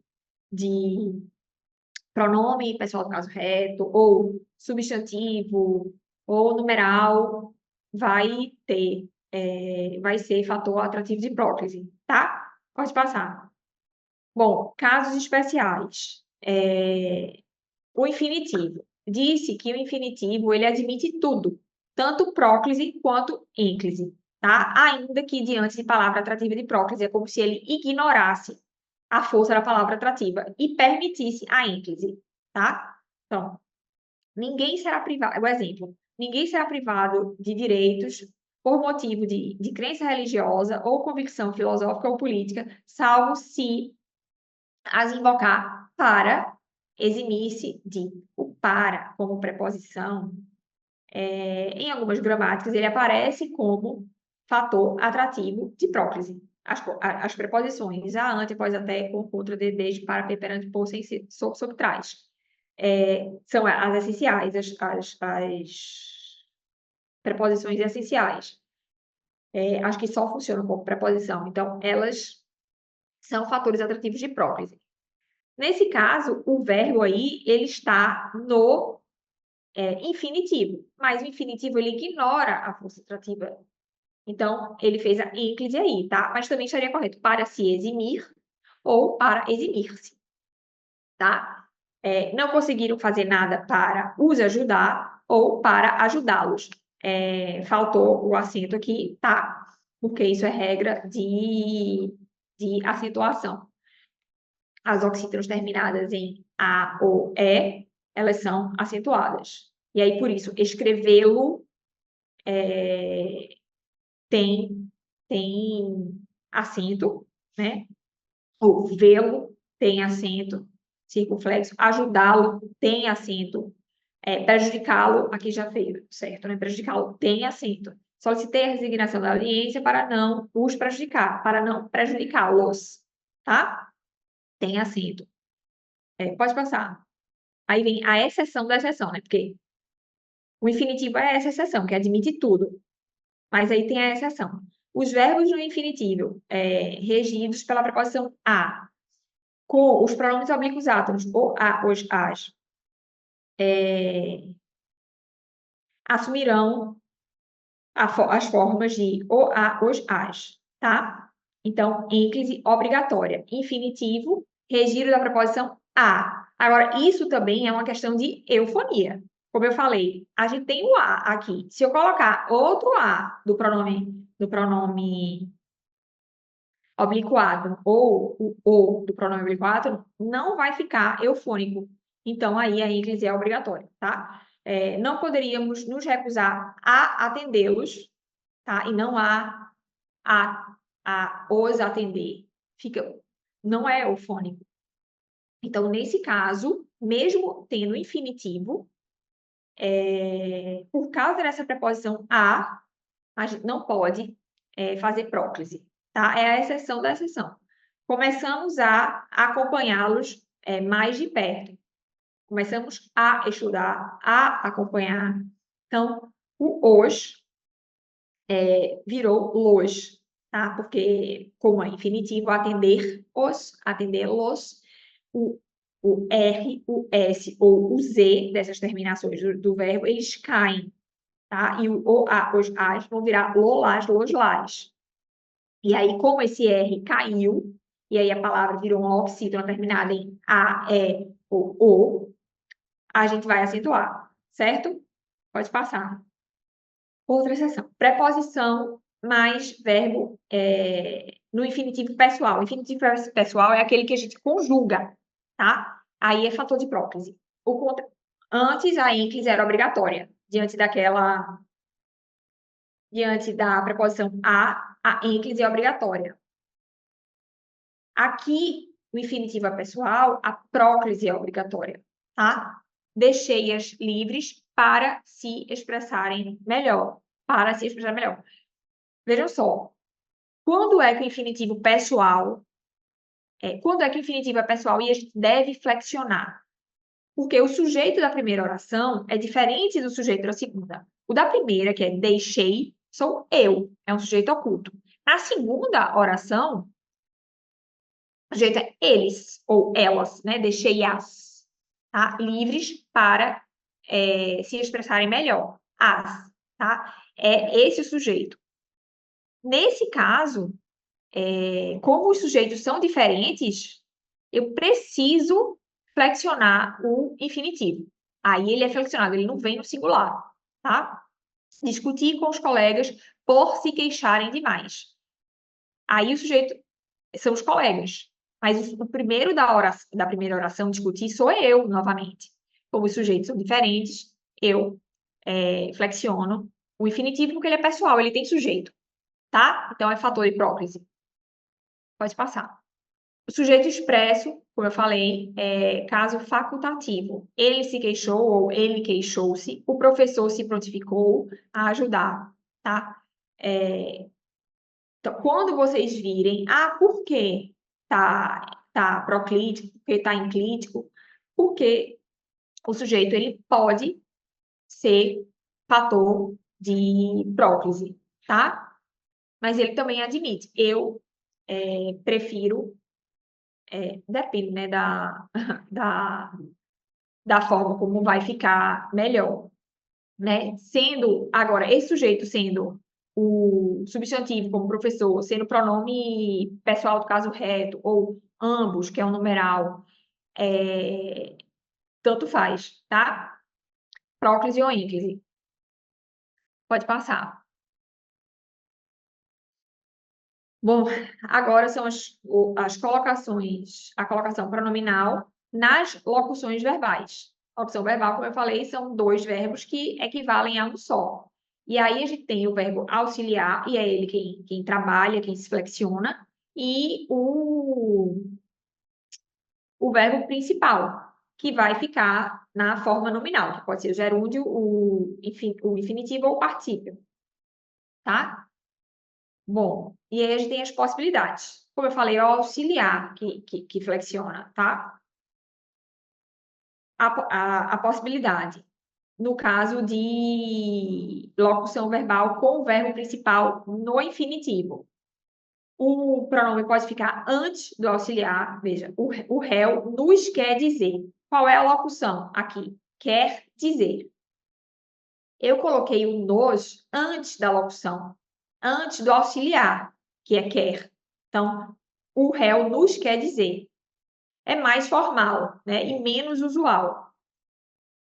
pronome pessoal do caso reto, ou substantivo, ou numeral, vai ser fator atrativo de próclise, tá? Pode passar. Bom, casos especiais. O infinitivo. Disse que o infinitivo, ele admite tudo, tanto próclise quanto ínclise, tá? Ainda que diante de palavra atrativa de próclise, é como se ele ignorasse a força da palavra atrativa e permitisse a ínclise, tá? Então, ninguém será privado, o exemplo, ninguém será privado de direitos por motivo de crença religiosa ou convicção filosófica ou política, salvo se as invocar para eximir-se de. O para, como preposição, em algumas gramáticas, ele aparece como fator atrativo de próclise. As preposições a, ante, após, até, com, contra, de, desde, para, perante, por, sem, sob, trás. São as essenciais, as preposições essenciais. Acho que só funcionam como preposição. Então, elas são fatores atrativos de próclise. Nesse caso, o verbo aí, ele está no infinitivo, mas o infinitivo, ele ignora a força atrativa. Então, ele fez a ínclise aí, tá? Mas também estaria correto para se eximir ou para eximir-se, tá? Não conseguiram fazer nada para os ajudar ou para ajudá-los. Faltou o acento aqui, tá? Porque isso é regra de acentuação. As oxítonas terminadas em A ou E, elas são acentuadas. E aí, por isso, escrevê-lo tem acento, né? Ou vê-lo tem acento circunflexo. Ajudá-lo tem acento. Prejudicá-lo, aqui já veio, certo, né? Prejudicá-lo tem acento. Solicitei a resignação da audiência para não os prejudicar, para não prejudicá-los, tá? Tem acento. Pode passar. Aí vem a exceção da exceção, né? Porque o infinitivo é essa exceção, que admite tudo. Mas aí tem a exceção. Os verbos no infinitivo, regidos pela preposição a, com os pronomes oblíquos átonos, ou a, os, as, assumirão as formas de o, a, os, as, tá? Então, ínclise obrigatória. Infinitivo, regido da preposição a. Agora, isso também é uma questão de eufonia. Como eu falei, a gente tem o a aqui. Se eu colocar outro a do pronome oblíquo átono ou o do pronome oblíquo átono, não vai ficar eufônico. Então, aí a ínclise é obrigatória, tá? Não poderíamos nos recusar a atendê-los, tá? E não a os atender. Não é eufônico. Então, nesse caso, mesmo tendo infinitivo, por causa dessa preposição a gente não pode fazer próclise, tá? É a exceção da exceção. Começamos a acompanhá-los mais de perto. Começamos a estudar, a acompanhar. Então, o os virou los, tá? Porque, como é infinitivo, atender-os, atendê-los, o R, o S ou o Z dessas terminações do verbo, eles caem, tá? E o A, os As vão virar lolás, loslás. E aí, como esse R caiu, e aí a palavra virou uma oxítona terminada em A, E ou O, a gente vai acentuar, certo? Pode passar. Outra seção. Preposição mais verbo no infinitivo pessoal. O infinitivo pessoal é aquele que a gente conjuga, tá? Aí é fator de próclise. Antes, a ênclise era obrigatória. Diante da preposição a ênclise é obrigatória. Aqui, o infinitivo é pessoal, a próclise é obrigatória, tá? Deixei-as livres para se expressarem melhor. Para se expressar melhor. Vejam só. Quando é que o infinitivo pessoal... quando é que o infinitivo é pessoal e a gente deve flexionar? Porque o sujeito da primeira oração é diferente do sujeito da segunda. O da primeira, que é deixei, sou eu. É um sujeito oculto. Na segunda oração, o sujeito é eles ou elas, né? Deixei-as, tá? Livres para se expressarem melhor. As, tá? É esse o sujeito. Nesse caso, como os sujeitos são diferentes, eu preciso flexionar o infinitivo. Aí ele é flexionado, ele não vem no singular, tá? Discutir com os colegas por se queixarem demais. Aí o sujeito são os colegas. Mas o primeiro da primeira oração, discutir, sou eu, novamente. Como os sujeitos são diferentes, eu flexiono o infinitivo porque ele é pessoal, ele tem sujeito, tá? Então é fator de próclise. Pode passar. O sujeito expresso, como eu falei, é caso facultativo. Ele se queixou ou ele queixou-se, o professor se prontificou a ajudar, tá? Então, quando vocês virem, por que tá proclítico, por que tá enclítico? Porque o sujeito, ele pode ser fator de próclise, tá? Mas ele também admite. Eu prefiro... depende, né, da forma como vai ficar melhor, né? Agora, esse sujeito sendo o substantivo como professor, sendo pronome pessoal do caso reto, ou ambos, que é um numeral, tanto faz, tá? Próclise ou ênclise. Pode passar. Bom, agora são as colocações, a colocação pronominal nas locuções verbais. A locução verbal, como eu falei, são dois verbos que equivalem a um só. E aí a gente tem o verbo auxiliar, e é ele quem trabalha, quem se flexiona, e o verbo principal, que vai ficar na forma nominal, que pode ser o gerúndio, o infinitivo ou o partícipio, tá? Bom, e aí a gente tem as possibilidades. Como eu falei, é o auxiliar que flexiona, tá? A possibilidade, no caso de locução verbal com o verbo principal no infinitivo. O pronome pode ficar antes do auxiliar. Veja, o réu nos quer dizer. Qual é a locução aqui? Quer dizer. Eu coloquei o nos antes da locução, antes do auxiliar, que é quer. Então, o réu nos quer dizer. É mais formal, né? E menos usual.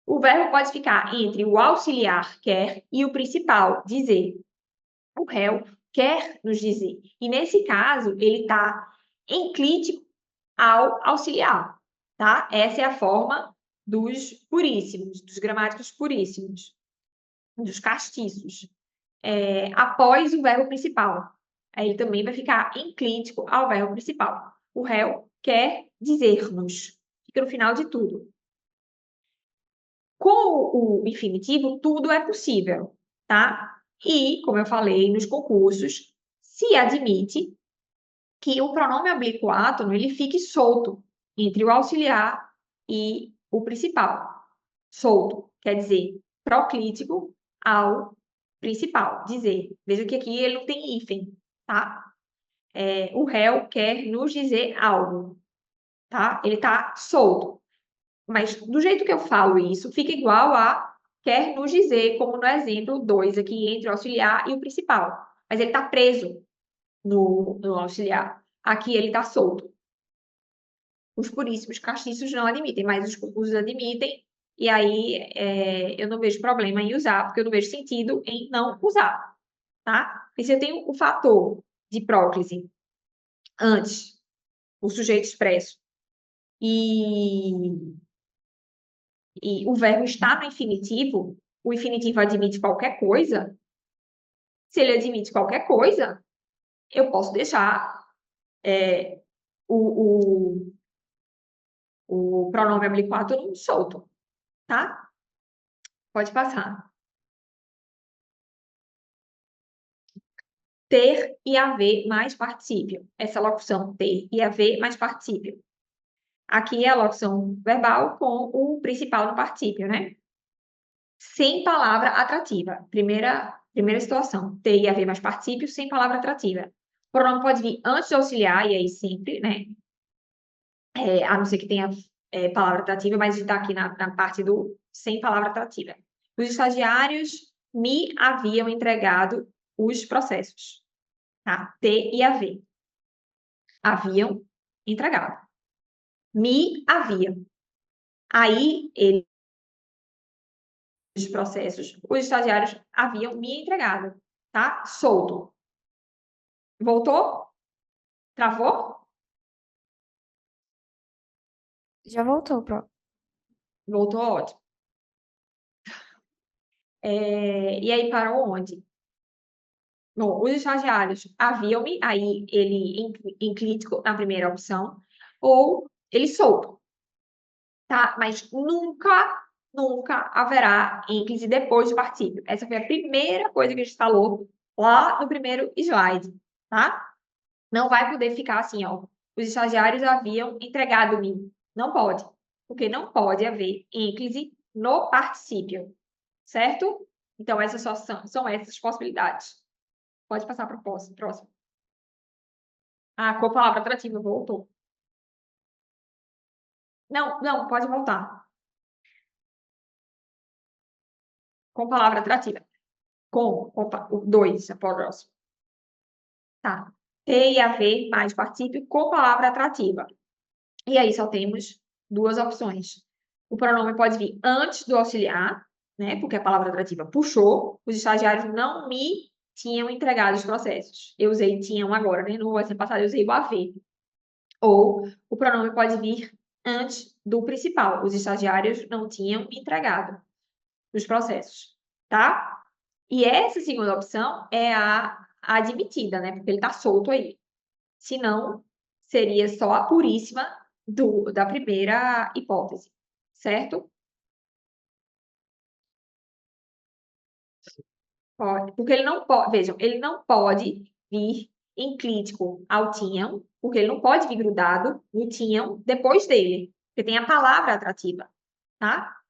O verbo pode ficar entre o auxiliar, quer, e o principal, dizer. O réu quer nos dizer. E, nesse caso, ele está enclítico ao auxiliar, tá? Essa é a forma dos puríssimos, dos gramáticos puríssimos, dos castiços. Após o verbo principal. Aí ele também vai ficar enclítico ao verbo principal. O réu quer dizer-nos. Fica no final de tudo. Com o infinitivo, tudo é possível, tá? E, como eu falei nos concursos, se admite que o pronome oblíquo átono ele fique solto entre o auxiliar e o principal. Solto, quer dizer, proclítico ao principal, dizer. Veja que aqui ele não tem hífen, tá? O réu quer nos dizer algo, tá? Ele tá solto. Mas do jeito que eu falo isso, fica igual a quer nos dizer, como no exemplo 2 aqui, entre o auxiliar e o principal. Mas ele tá preso no auxiliar. Aqui ele tá solto. Os puríssimos castiços não admitem, mas os confusos admitem, e aí eu não vejo problema em usar, porque eu não vejo sentido em não usar, tá? E se eu tenho o fator de próclise antes, o sujeito expresso, e o verbo está no infinitivo, o infinitivo admite qualquer coisa. Se ele admite qualquer coisa, eu posso deixar o, o pronome oblíquo solto, tá? Pode passar. Ter e haver mais particípio. Essa locução ter e haver mais particípio. Aqui é a locução verbal com o principal no particípio, né? Sem palavra atrativa. Primeira situação. Ter e haver mais particípio sem palavra atrativa. O pronome pode vir antes de auxiliar, e aí sempre, né? A não ser que tenha palavra atrativa, mas está aqui na parte do sem palavra atrativa. Os estagiários me haviam entregado os processos. Tá? Ter e haver. Haviam entregado. Me haviam. Aí, os processos, os estagiários haviam me entregado. Tá? Solto. Voltou? Travou? Já voltou, Pro. Voltou, ótimo. E aí parou onde? Bom, os estagiários haviam-me, aí ele em crítico na primeira opção, ou ele solto, tá? Mas nunca haverá ênclise depois do particípio. Essa foi a primeira coisa que a gente falou lá no primeiro slide, tá? Não vai poder ficar assim, ó. Os estagiários haviam entregado-me. Não pode, porque não pode haver ênclise no particípio, certo? Então, essas são essas possibilidades. Pode passar para o próximo. Com a palavra atrativa, voltou. Não, pode voltar. Com palavra atrativa. Com o 2, a próximo. Tá. Ter e haver mais particípio com palavra atrativa. E aí só temos duas opções. O pronome pode vir antes do auxiliar, né? Porque a palavra atrativa puxou. Os estagiários não me tinham entregado os processos. Eu usei tinham agora, né? No ano passado eu usei o haver. Ou o pronome pode vir antes do principal. Os estagiários não tinham me entregado os processos, tá? E essa segunda opção é a admitida, né? Porque ele está solto aí. Se não, seria só a puríssima da primeira hipótese, certo? Pode, porque ele não pode, vejam, ele não pode vir enclítico ao tinham, porque ele não pode vir grudado no tinham depois dele, porque tem a palavra atrativa, tá?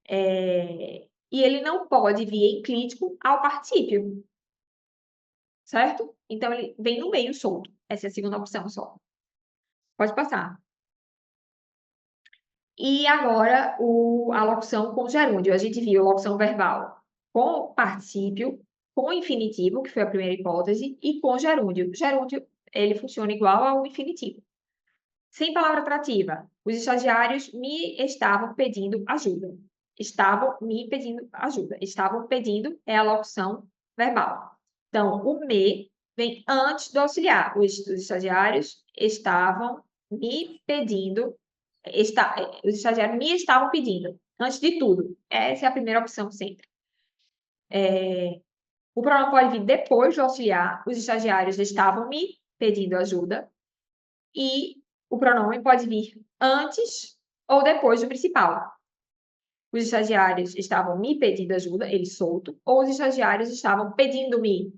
E ele não pode vir enclítico ao particípio, certo? Então, ele vem no meio solto. Essa é a segunda opção só. Pode passar. E agora, a locução com gerúndio. A gente viu a locução verbal com particípio, com infinitivo, que foi a primeira hipótese, e com gerúndio. Gerúndio, ele funciona igual ao infinitivo. Sem palavra atrativa, os estagiários me estavam pedindo ajuda. Estavam me pedindo ajuda. Estavam pedindo é a locução verbal. Então, o me vem antes do auxiliar. Os estagiários estavam me pedindo, os estagiários me estavam pedindo, antes de tudo. Essa é a primeira opção sempre. O pronome pode vir depois do auxiliar. Os estagiários estavam me pedindo ajuda. E o pronome pode vir antes ou depois do principal. Os estagiários estavam me pedindo ajuda, ele solto, ou os estagiários estavam pedindo-me.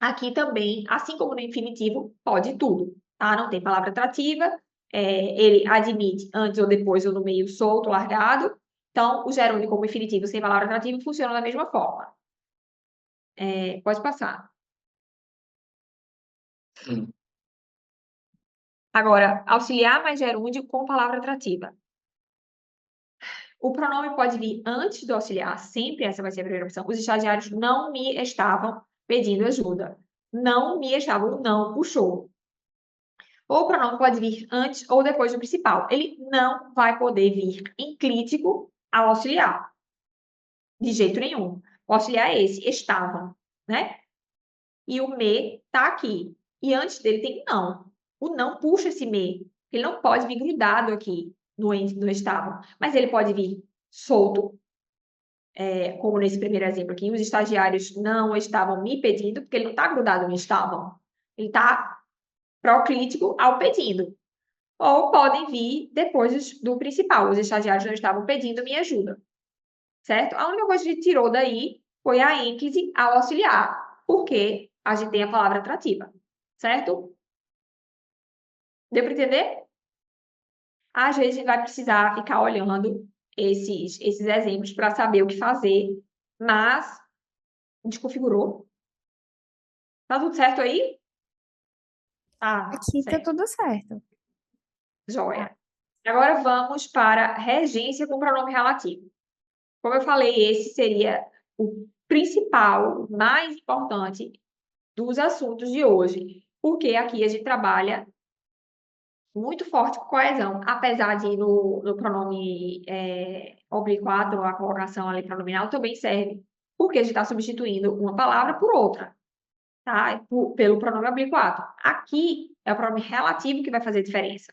Aqui também, assim como no infinitivo, pode tudo, tá? Não tem palavra atrativa, ele admite antes ou depois ou no meio solto, largado. Então, o gerúndio como infinitivo sem palavra atrativa funciona da mesma forma. Pode passar. Agora, auxiliar mais gerúndio com palavra atrativa. O pronome pode vir antes do auxiliar, sempre essa vai ser a primeira opção. Os estagiários não me estavam pedindo ajuda. Não me estavam, não puxou. Ou o pronome pode vir antes ou depois do principal. Ele não vai poder vir enclítico ao auxiliar. De jeito nenhum. O auxiliar é esse, estavam, né? E o me tá aqui. E antes dele tem não. O não puxa esse me. Ele não pode vir grudado aqui no estavam. Mas ele pode vir solto, como nesse primeiro exemplo aqui. Os estagiários não estavam me pedindo, porque ele não está grudado no estavam. Ele está proclítico ao pedindo. Ou podem vir depois do principal. Os estagiários não estavam pedindo minha ajuda. Certo? A única coisa que a gente tirou daí foi a ênclise ao auxiliar, porque a gente tem a palavra atrativa. Certo? Deu para entender? Às vezes a gente vai precisar ficar olhando esses exemplos para saber o que fazer, mas desconfigurou. Tá tudo certo aí? Tá Aqui tá certo. tudo certo. Joia. Agora vamos para regência com pronome relativo. Como eu falei, esse seria o principal, mais importante dos assuntos de hoje, porque aqui a gente trabalha muito forte com coesão, apesar de no pronome oblíquo, a colocação ali pronominal também serve, porque a gente está substituindo uma palavra por outra, tá? Pelo pronome oblíquo. Aqui é o pronome relativo que vai fazer diferença.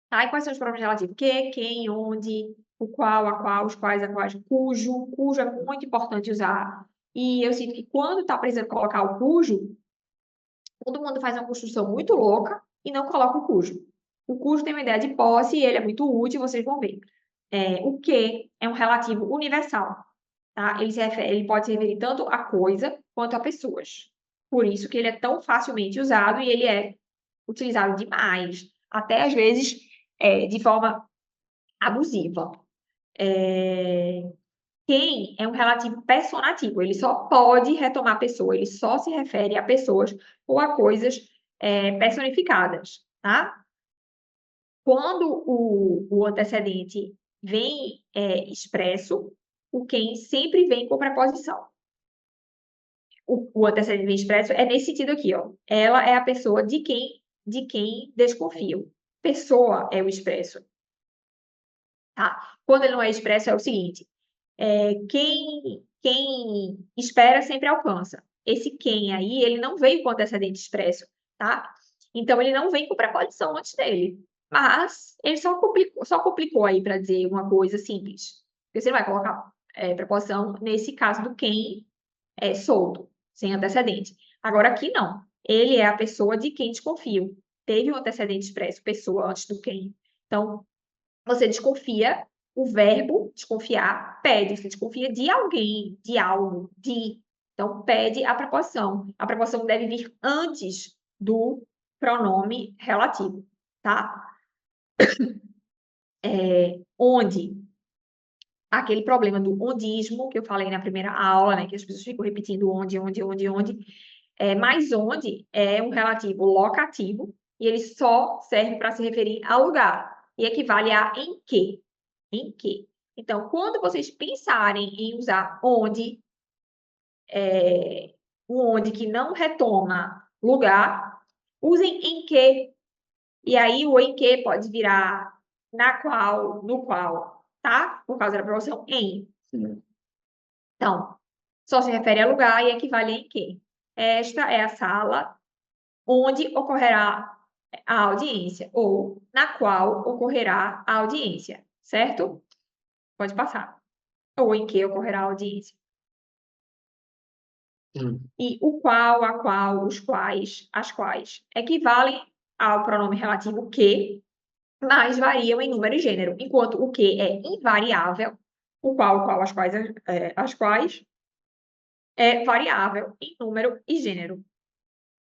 Tá? E quais são os pronomes relativos? Que, quem, onde, o qual, a qual, os quais, a quais, cujo. Cujo é muito importante usar. E eu sinto que quando está precisando colocar o cujo, todo mundo faz uma construção muito louca e não coloca o cujo. O cujo tem uma ideia de posse e ele é muito útil, vocês vão ver. O que é um relativo universal, tá? Ele pode se referir tanto a coisa quanto a pessoas. Por isso que ele é tão facilmente usado e ele é utilizado demais, até às vezes de forma abusiva. Quem é um relativo personativo, ele só pode retomar pessoa, ele só se refere a pessoas ou a coisas personificadas, tá? Quando o antecedente vem expresso, o quem sempre vem com preposição. O antecedente vem expresso é nesse sentido aqui, ó. Ela é a pessoa de quem desconfio. Pessoa é o expresso, tá? Quando ele não é expresso, é o seguinte: quem espera sempre alcança. Esse quem aí, ele não veio com antecedente expresso, tá? Então, ele não vem com preposição antes dele. Mas, ele só complicou aí para dizer uma coisa simples. Porque você não vai colocar preposição nesse caso do quem é solto, sem antecedente. Agora, aqui não. Ele é a pessoa de quem desconfio. Teve um antecedente expresso, pessoa antes do quem. Então, você desconfia, o verbo desconfiar pede, você desconfia de alguém, de algo, de. Então, pede a preposição. A preposição deve vir antes do pronome relativo, tá? Onde? Aquele problema do ondismo, que eu falei na primeira aula, né? Que as pessoas ficam repetindo onde. Mas onde é um relativo locativo e ele só serve para se referir a lugar. E equivale a em que. Em que. Então, quando vocês pensarem em usar onde, o onde que não retoma lugar, usem em que. E aí o em que pode virar na qual, no qual, tá? Por causa da preposição em. Então, só se refere a lugar e equivale a em que. Esta é a sala onde ocorrerá a audiência, ou na qual ocorrerá a audiência, certo? Pode passar. Ou em que ocorrerá a audiência. E o qual, a qual, os quais, as quais, equivalem ao pronome relativo que, mas variam em número e gênero, enquanto o que é invariável, o qual, as quais, é variável em número e gênero.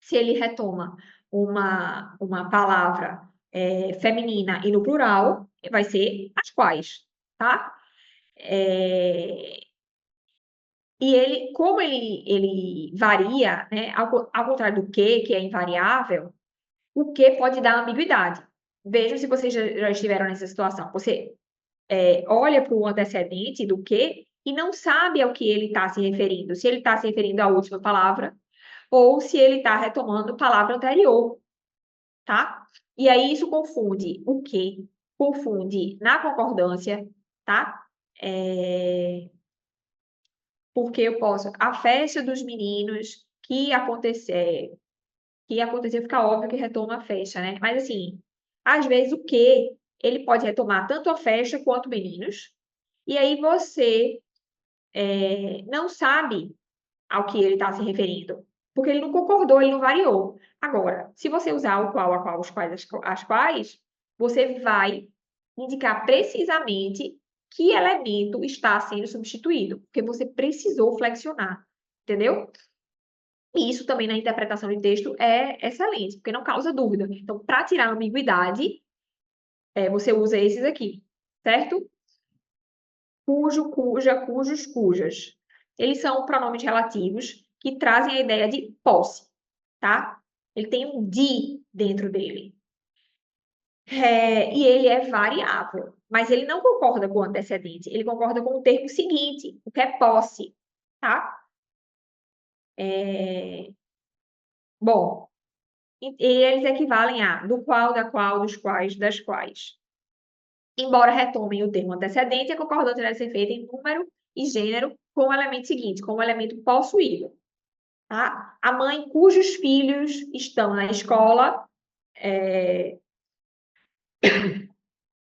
Se ele retoma uma palavra feminina e no plural, vai ser as quais, tá? E ele, como ele varia, né, ao contrário do que é invariável, o que pode dar ambiguidade. Vejam se vocês já estiveram nessa situação. Você olha para o antecedente do que e não sabe ao que ele está se referindo. Se ele está se referindo à última palavra ou se ele está retomando a palavra anterior. tá? E aí isso confunde o quê? Confunde na concordância, tá? Porque eu posso... A festa dos meninos que acontecer, fica óbvio que retoma a festa, né? Mas assim, às vezes o que ele pode retomar tanto a festa quanto meninos, e aí você não sabe ao que ele está se referindo, porque ele não concordou, ele não variou. Agora, se você usar o qual, a qual, os quais, as quais, você vai indicar precisamente que elemento está sendo substituído, porque você precisou flexionar, entendeu? E isso também na interpretação de texto é excelente, porque não causa dúvida. Então, para tirar a ambiguidade, você usa esses aqui, certo? Cujo, cuja, cujos, cujas. Eles são pronomes relativos que trazem a ideia de posse, tá? Ele tem um de dentro dele. E ele é variável, mas ele não concorda com o antecedente, ele concorda com o termo seguinte, o que é posse, tá? Bom, e eles equivalem a do qual, da qual, dos quais, das quais. Embora retomem o termo antecedente, a concordância deve ser feita em número e gênero com o elemento seguinte, com o elemento possuído. Tá? A mãe cujos filhos estão na escola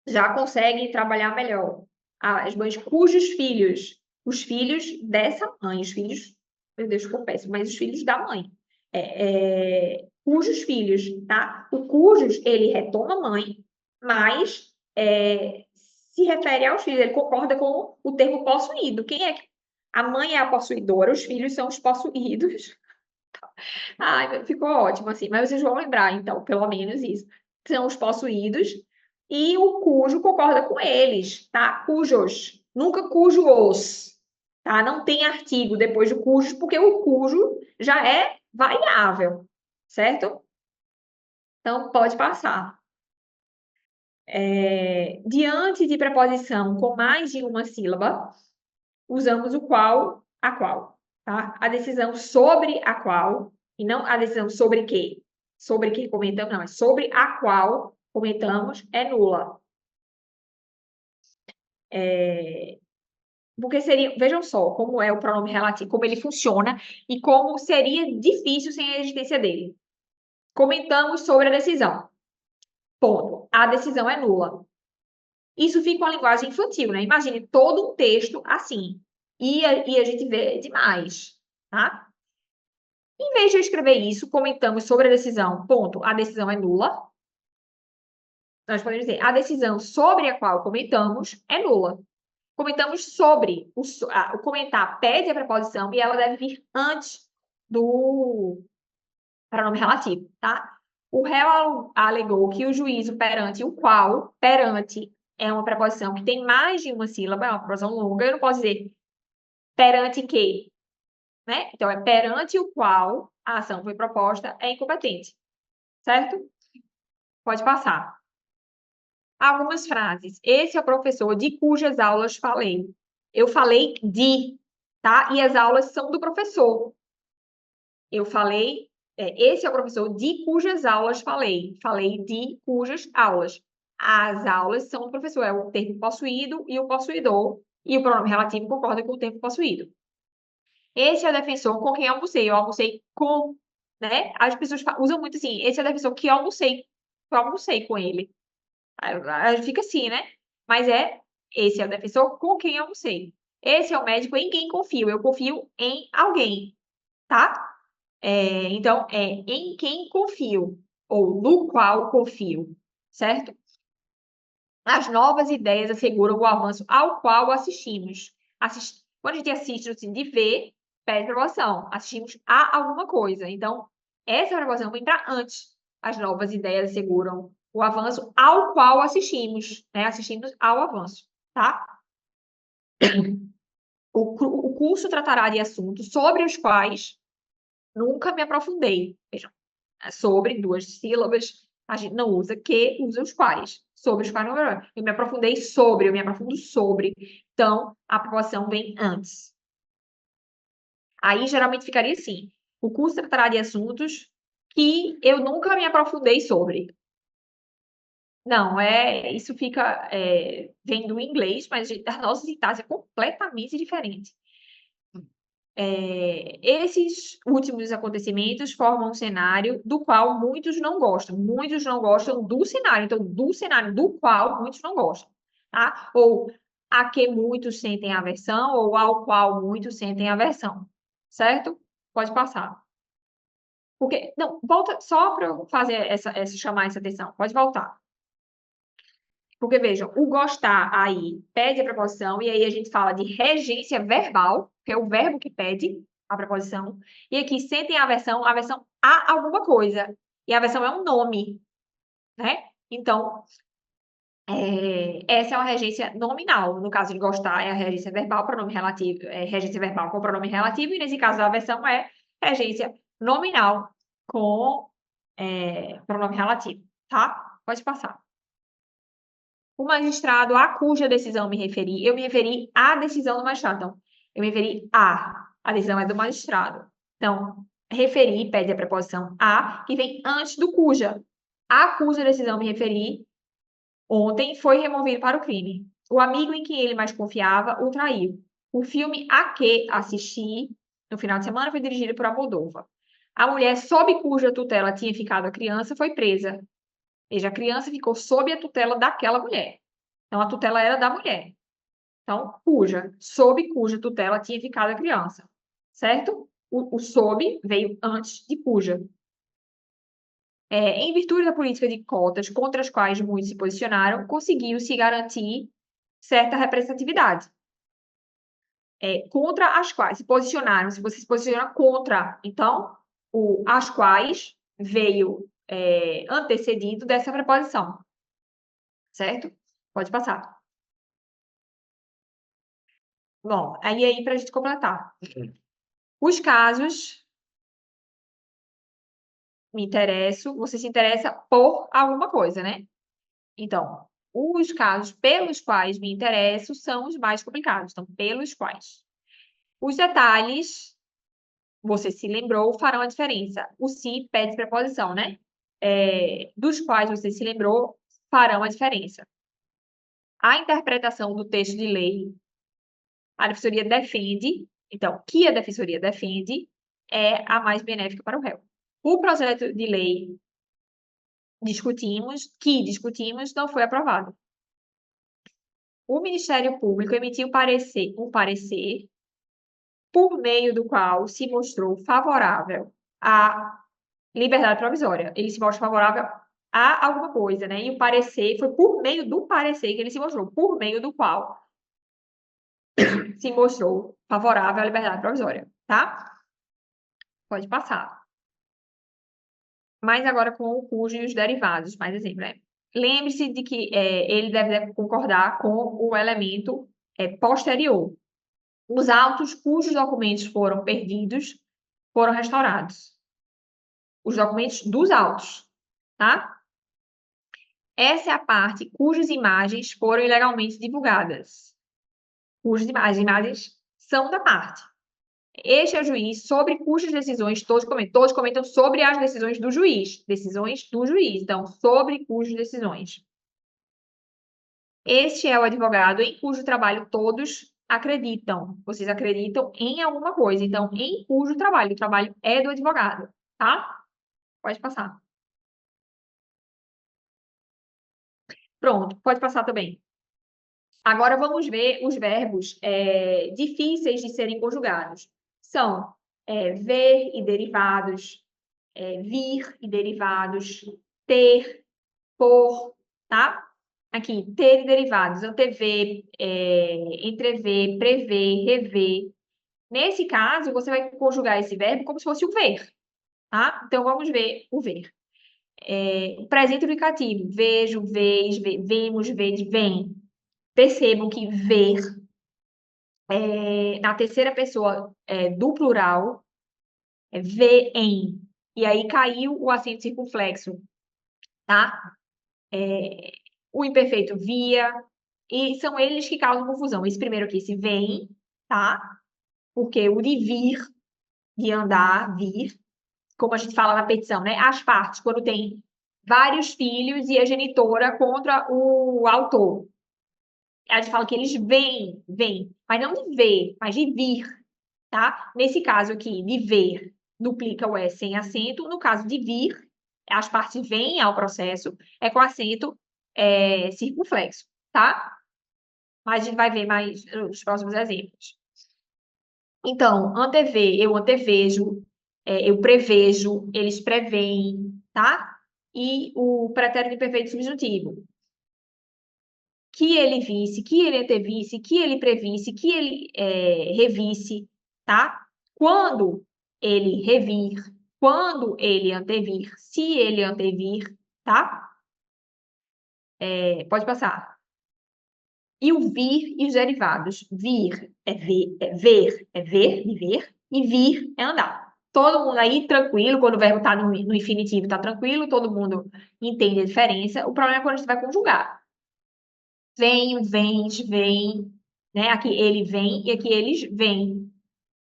já consegue trabalhar melhor. As mães cujos filhos, os filhos dessa mãe, os filhos, meu Deus, ficou péssimo, mas os filhos da mãe. Cujos filhos, tá? O cujos, ele retoma a mãe, mas se refere aos filhos, ele concorda com o termo possuído. Quem é que... A mãe é a possuidora, os filhos são os possuídos. Ai, ficou ótimo assim, mas vocês vão lembrar, então, pelo menos isso. São os possuídos e o cujo concorda com eles, tá? Cujos, nunca cujos, tá? Não tem artigo depois do cujos, porque o cujo já é variável, certo? Então, pode passar. Diante de preposição com mais de uma sílaba, usamos o qual, a qual, tá? A decisão sobre a qual, e não a decisão sobre que. Sobre que comentamos, não, é sobre a qual comentamos, é nula. Porque seria, vejam só como é o pronome relativo, como ele funciona e como seria difícil sem a existência dele. Comentamos sobre a decisão. Ponto. A decisão é nula. Isso fica uma linguagem infantil, né? Imagine todo um texto assim. E a gente vê demais, tá? Em vez de eu escrever isso, comentamos sobre a decisão, ponto, a decisão é nula. Nós podemos dizer, a decisão sobre a qual comentamos é nula. Comentamos sobre, o comentar pede a preposição e ela deve vir antes do pronome relativo, tá? O réu alegou que o juízo perante o qual, perante, é uma preposição que tem mais de uma sílaba, é uma preposição longa, eu não posso dizer perante que, né? Então, é perante o qual a ação foi proposta, é incompetente, certo? Pode passar. Algumas frases. Esse é o professor de cujas aulas falei. Eu falei de, tá? E as aulas são do professor. Eu falei, esse é o professor de cujas aulas falei. Falei de cujas aulas. As aulas são do professor, é o termo possuído e o possuidor. E o pronome relativo concorda com o termo possuído. Esse é o defensor com quem eu almocei com, né? As pessoas usam muito assim, esse é o defensor que eu almocei com ele. Aí fica assim, né? Mas esse é o defensor com quem eu almocei. Esse é o médico em quem confio. Eu confio em alguém, tá? Então, em quem confio, ou no qual confio, certo? As novas ideias asseguram o avanço ao qual assistimos. Quando a gente assiste, assim, de ver, pede promoção. Assistimos a alguma coisa. Então, essa promoção vem para antes. As novas ideias asseguram o avanço ao qual assistimos, né? Assistimos ao avanço, tá? O curso tratará de assuntos sobre os quais nunca me aprofundei. Vejam, sobre duas sílabas, a gente não usa que, usa os quais. Sobre os quais não. Eu me aprofundei sobre, eu me aprofundo sobre. Então, a aprovação vem antes. Aí, geralmente, ficaria assim. O curso tratará de assuntos que eu nunca me aprofundei sobre. Não, isso fica, vem do inglês, mas a nossa sintaxe é completamente diferente. Esses últimos acontecimentos formam um cenário do qual muitos não gostam. Muitos não gostam do cenário. Então, do cenário do qual muitos não gostam, tá? Ou a que muitos sentem aversão, ou ao qual muitos sentem aversão, certo? Pode passar. Porque, não, volta só para eu fazer chamar essa atenção. Pode voltar. Porque, vejam, o gostar aí pede a preposição, e aí a gente fala de regência verbal, que é o verbo que pede a preposição. E aqui, sentem aversão a alguma coisa. E a aversão é um nome, né? Então, essa é uma regência nominal. No caso de gostar, é a regência verbal, pronome relativo, regência verbal com pronome relativo, e nesse caso a aversão é regência nominal com pronome relativo, tá? Pode passar. O magistrado a cuja decisão me referi, eu me referi à decisão do magistrado. Então, eu me referi a decisão é do magistrado. Então, referi pede a preposição a, que vem antes do cuja. A cuja decisão me referi ontem foi removido para o crime. O amigo em quem ele mais confiava o traiu. O filme a que assisti no final de semana foi dirigido por Almodóvar. A mulher sob cuja tutela tinha ficado a criança foi presa. Veja, a criança ficou sob a tutela daquela mulher. Então, a tutela era da mulher. Então, sob cuja tutela tinha ficado a criança. Certo? O sob veio antes de cuja. Em virtude da política de cotas contra as quais muitos se posicionaram, conseguiu-se garantir certa representatividade. Contra as quais se posicionaram, se você se posiciona contra, então, as quais veio antecedido dessa preposição. Certo? Pode passar. Bom, aí para a gente completar. Os casos, me interesso, você se interessa por alguma coisa, né? Então, os casos pelos quais me interesso são os mais complicados. Então, pelos quais. Os detalhes, você se lembrou, farão a diferença. O se pede preposição, né? Dos quais você se lembrou, farão a diferença. A interpretação do texto de lei, a defensoria defende, então, que a defensoria defende é a mais benéfica para o réu. O projeto de lei discutimos, não foi aprovado. O Ministério Público emitiu um parecer por meio do qual se mostrou favorável à liberdade provisória. Ele se mostra favorável a alguma coisa, né? E o parecer foi por meio do parecer que ele se mostrou, por meio do qual se mostrou favorável à liberdade provisória, tá? Pode passar. Mas agora com o cujo e os derivados, mais exemplo, né? Lembre-se de que ele deve concordar com o elemento posterior. Os autos cujos documentos foram perdidos foram restaurados. Os documentos dos autos, tá? Essa é a parte cujas imagens foram ilegalmente divulgadas. As imagens são da parte. Este é o juiz sobre cujas decisões todos comentam sobre as decisões do juiz. Decisões do juiz. Então, sobre cujas decisões. Este é o advogado em cujo trabalho todos acreditam. Vocês acreditam em alguma coisa. Então, em cujo trabalho. O trabalho é do advogado, tá? Pode passar. Pronto, pode passar também. Agora vamos ver os verbos difíceis de serem conjugados. São ver e derivados, vir e derivados, ter, por, tá? Aqui, ter e derivados, antever, entrever, prever, rever. Nesse caso, você vai conjugar esse verbo como se fosse o ver, tá? Então, vamos ver o ver. Presente indicativo, vejo, vês, vemos, vedes, vem. Percebam que ver na terceira pessoa do plural é veem. E aí caiu o acento circunflexo, tá? O imperfeito via. E são eles que causam confusão. Esse primeiro aqui, esse vem, tá? Porque o de vir, de andar, vir, como a gente fala na petição, né? As partes, quando tem vários filhos e a genitora contra o autor. A gente fala que eles vêm, mas não de ver, mas de vir, tá? Nesse caso aqui, de ver, duplica o S sem acento. No caso de vir, as partes vêm ao processo, é com acento circunflexo, tá? Mas a gente vai ver mais nos próximos exemplos. Então, antever, eu antevejo, eu prevejo, eles preveem, tá? E o pretérito imperfeito subjuntivo. Que ele visse, que ele antevisse, que ele previsse, que ele revisse, tá? Quando ele revir, quando ele antevir, se ele antevir, tá? Pode passar. E o vir e os derivados. Vir é ver, de ver, e vir é andar. Todo mundo aí tranquilo, quando o verbo está no infinitivo, está tranquilo, todo mundo entende a diferença. O problema é quando a gente vai conjugar. Venho, vens, vem, né? Aqui ele vem e aqui eles vêm,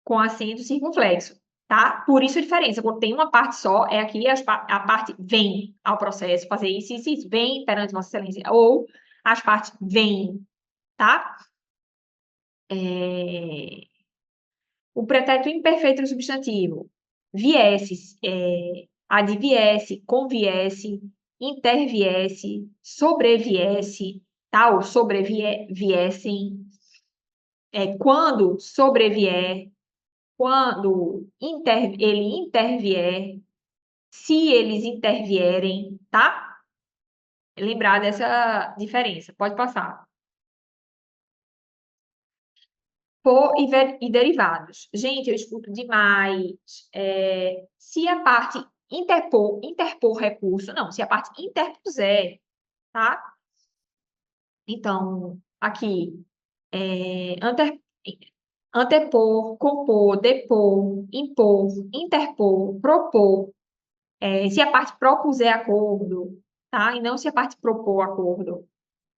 com acento circunflexo, tá? Por isso a diferença, quando tem uma parte só, é aqui a parte vem ao processo, fazer isso, vem perante Vossa Excelência, ou as partes vêm, tá? O pretérito imperfeito do substantivo, viesse, adviesse, conviesse, interviesse, sobreviesse, tá? Ou sobreviessem, quando sobrevier, quando ele intervier, se eles intervierem, tá? Lembrar dessa diferença. Pode passar. Por e derivados. Gente, eu escuto demais. Se a parte interpor recurso, não, se a parte interpuser, tá? Então, aqui, antepor, compor, depor, impor, interpor, propor. Se a parte propuser acordo, tá? E não se a parte propor acordo,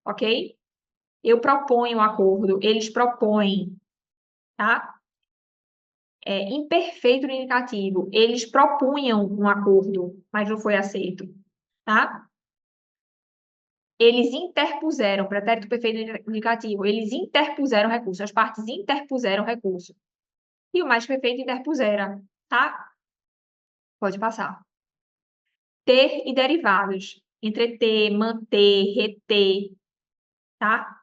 ok? Eu proponho acordo, eles propõem, tá? Imperfeito no indicativo, eles propunham um acordo, mas não foi aceito, tá? Eles interpuseram, pretérito perfeito no indicativo, eles interpuseram recurso, as partes interpuseram recurso. E o mais perfeito interpusera, tá? Pode passar. Ter e derivados. Entreter, manter, reter, tá?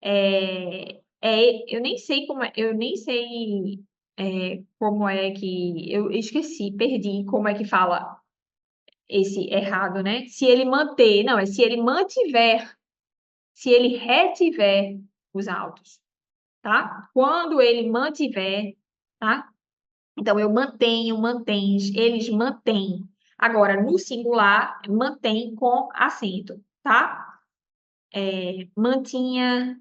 Eu nem sei como como é que eu esqueci, perdi como é que fala esse errado, né? Se ele manter, não, é se ele mantiver, se ele retiver os autos, tá? Quando ele mantiver, tá? Então eu mantenho, mantens, eles mantêm. Agora, no singular, mantém com acento, tá? Mantinha,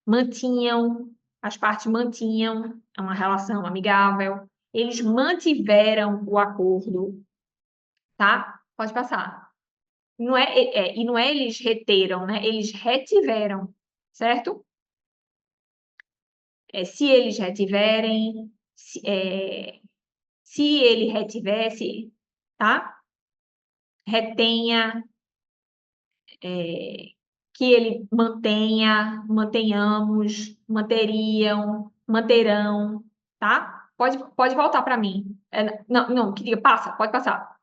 mantinham, as partes mantinham uma relação amigável, eles mantiveram o acordo, tá? Pode passar. Não e não é eles reteram, né? Eles retiveram, certo? Se eles retiverem, se ele retivesse, tá? Retenha, que ele mantenha, mantenhamos, manteriam, manterão, tá? Pode voltar para mim. Não, que diga, passa, pode passar.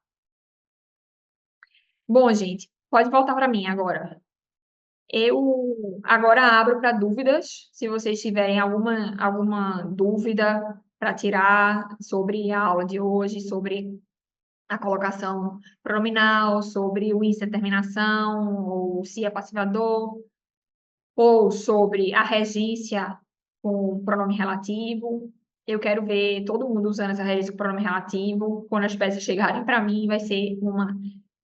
Bom, gente, pode voltar para mim agora. Eu agora abro para dúvidas, se vocês tiverem alguma dúvida para tirar sobre a aula de hoje, sobre a colocação pronominal, sobre o indeterminação, ou se é passivador, ou sobre a regência com pronome relativo. Eu quero ver todo mundo usando essa regência com pronome relativo. Quando as peças chegarem para mim, vai ser uma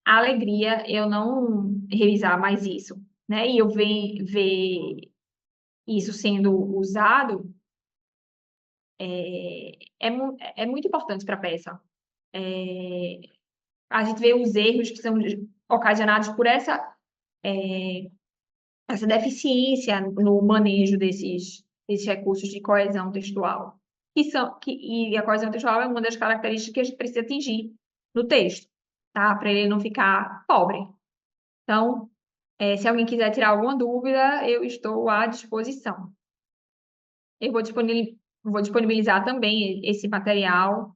alegria eu não revisar mais isso, né? E eu ver isso sendo usado é muito importante para a peça. A gente vê os erros que são ocasionados por essa deficiência no manejo desses recursos de coesão textual. E a coesão textual é uma das características que a gente precisa atingir no texto, tá? Para ele não ficar pobre. Então, se alguém quiser tirar alguma dúvida, eu estou à disposição. Eu vou disponibilizar também esse material.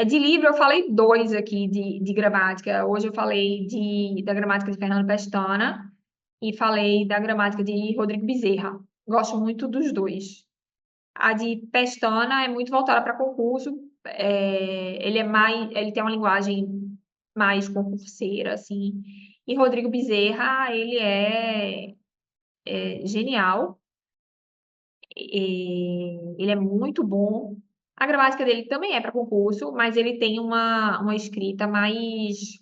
De livro, eu falei dois aqui de gramática. Hoje eu falei da gramática de Fernando Pestana e falei da gramática de Rodrigo Bezerra. Gosto muito dos dois. A de Pestana é muito voltada para concurso. Ele tem uma linguagem mais concurseira, assim. E Rodrigo Bezerra, ele é genial. Ele é muito bom. A gramática dele também é para concurso, mas ele tem uma escrita mais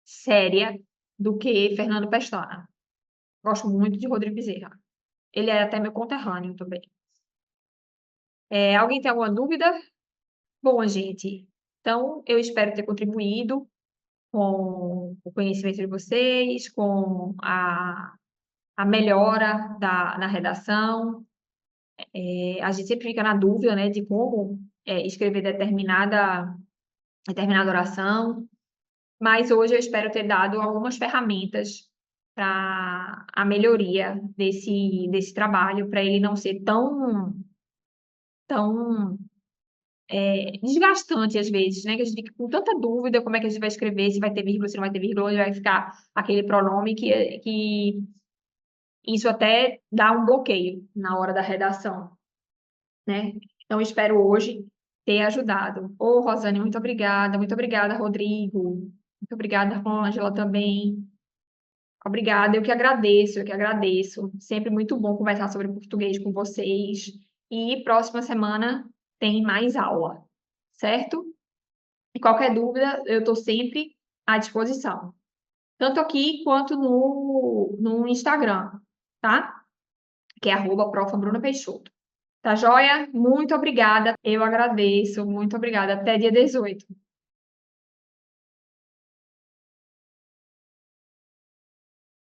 séria do que Fernando Pestana. Gosto muito de Rodrigo Bezerra. Ele é até meu conterrâneo também. Alguém tem alguma dúvida? Bom, gente, então eu espero ter contribuído com o conhecimento de vocês, com a melhora na redação. A gente sempre fica na dúvida, né, de como escrever determinada oração, mas hoje eu espero ter dado algumas ferramentas para a melhoria desse trabalho, para ele não ser tão desgastante às vezes, né? Que a gente fica com tanta dúvida como é que a gente vai escrever, se vai ter vírgula, se não vai ter vírgula, onde vai ficar aquele pronome que isso até dá um bloqueio na hora da redação, né? Então, espero hoje ter ajudado. Ô, Rosane, muito obrigada, Rodrigo, muito obrigada, Rôngela, também. Obrigada, eu que agradeço. Sempre muito bom conversar sobre português com vocês. E próxima semana tem mais aula, certo? E qualquer dúvida, eu estou sempre à disposição. Tanto aqui quanto no Instagram, tá? Que é @prof.bruna_peixoto. Tá joia? Muito obrigada. Eu agradeço. Muito obrigada. Até dia 18.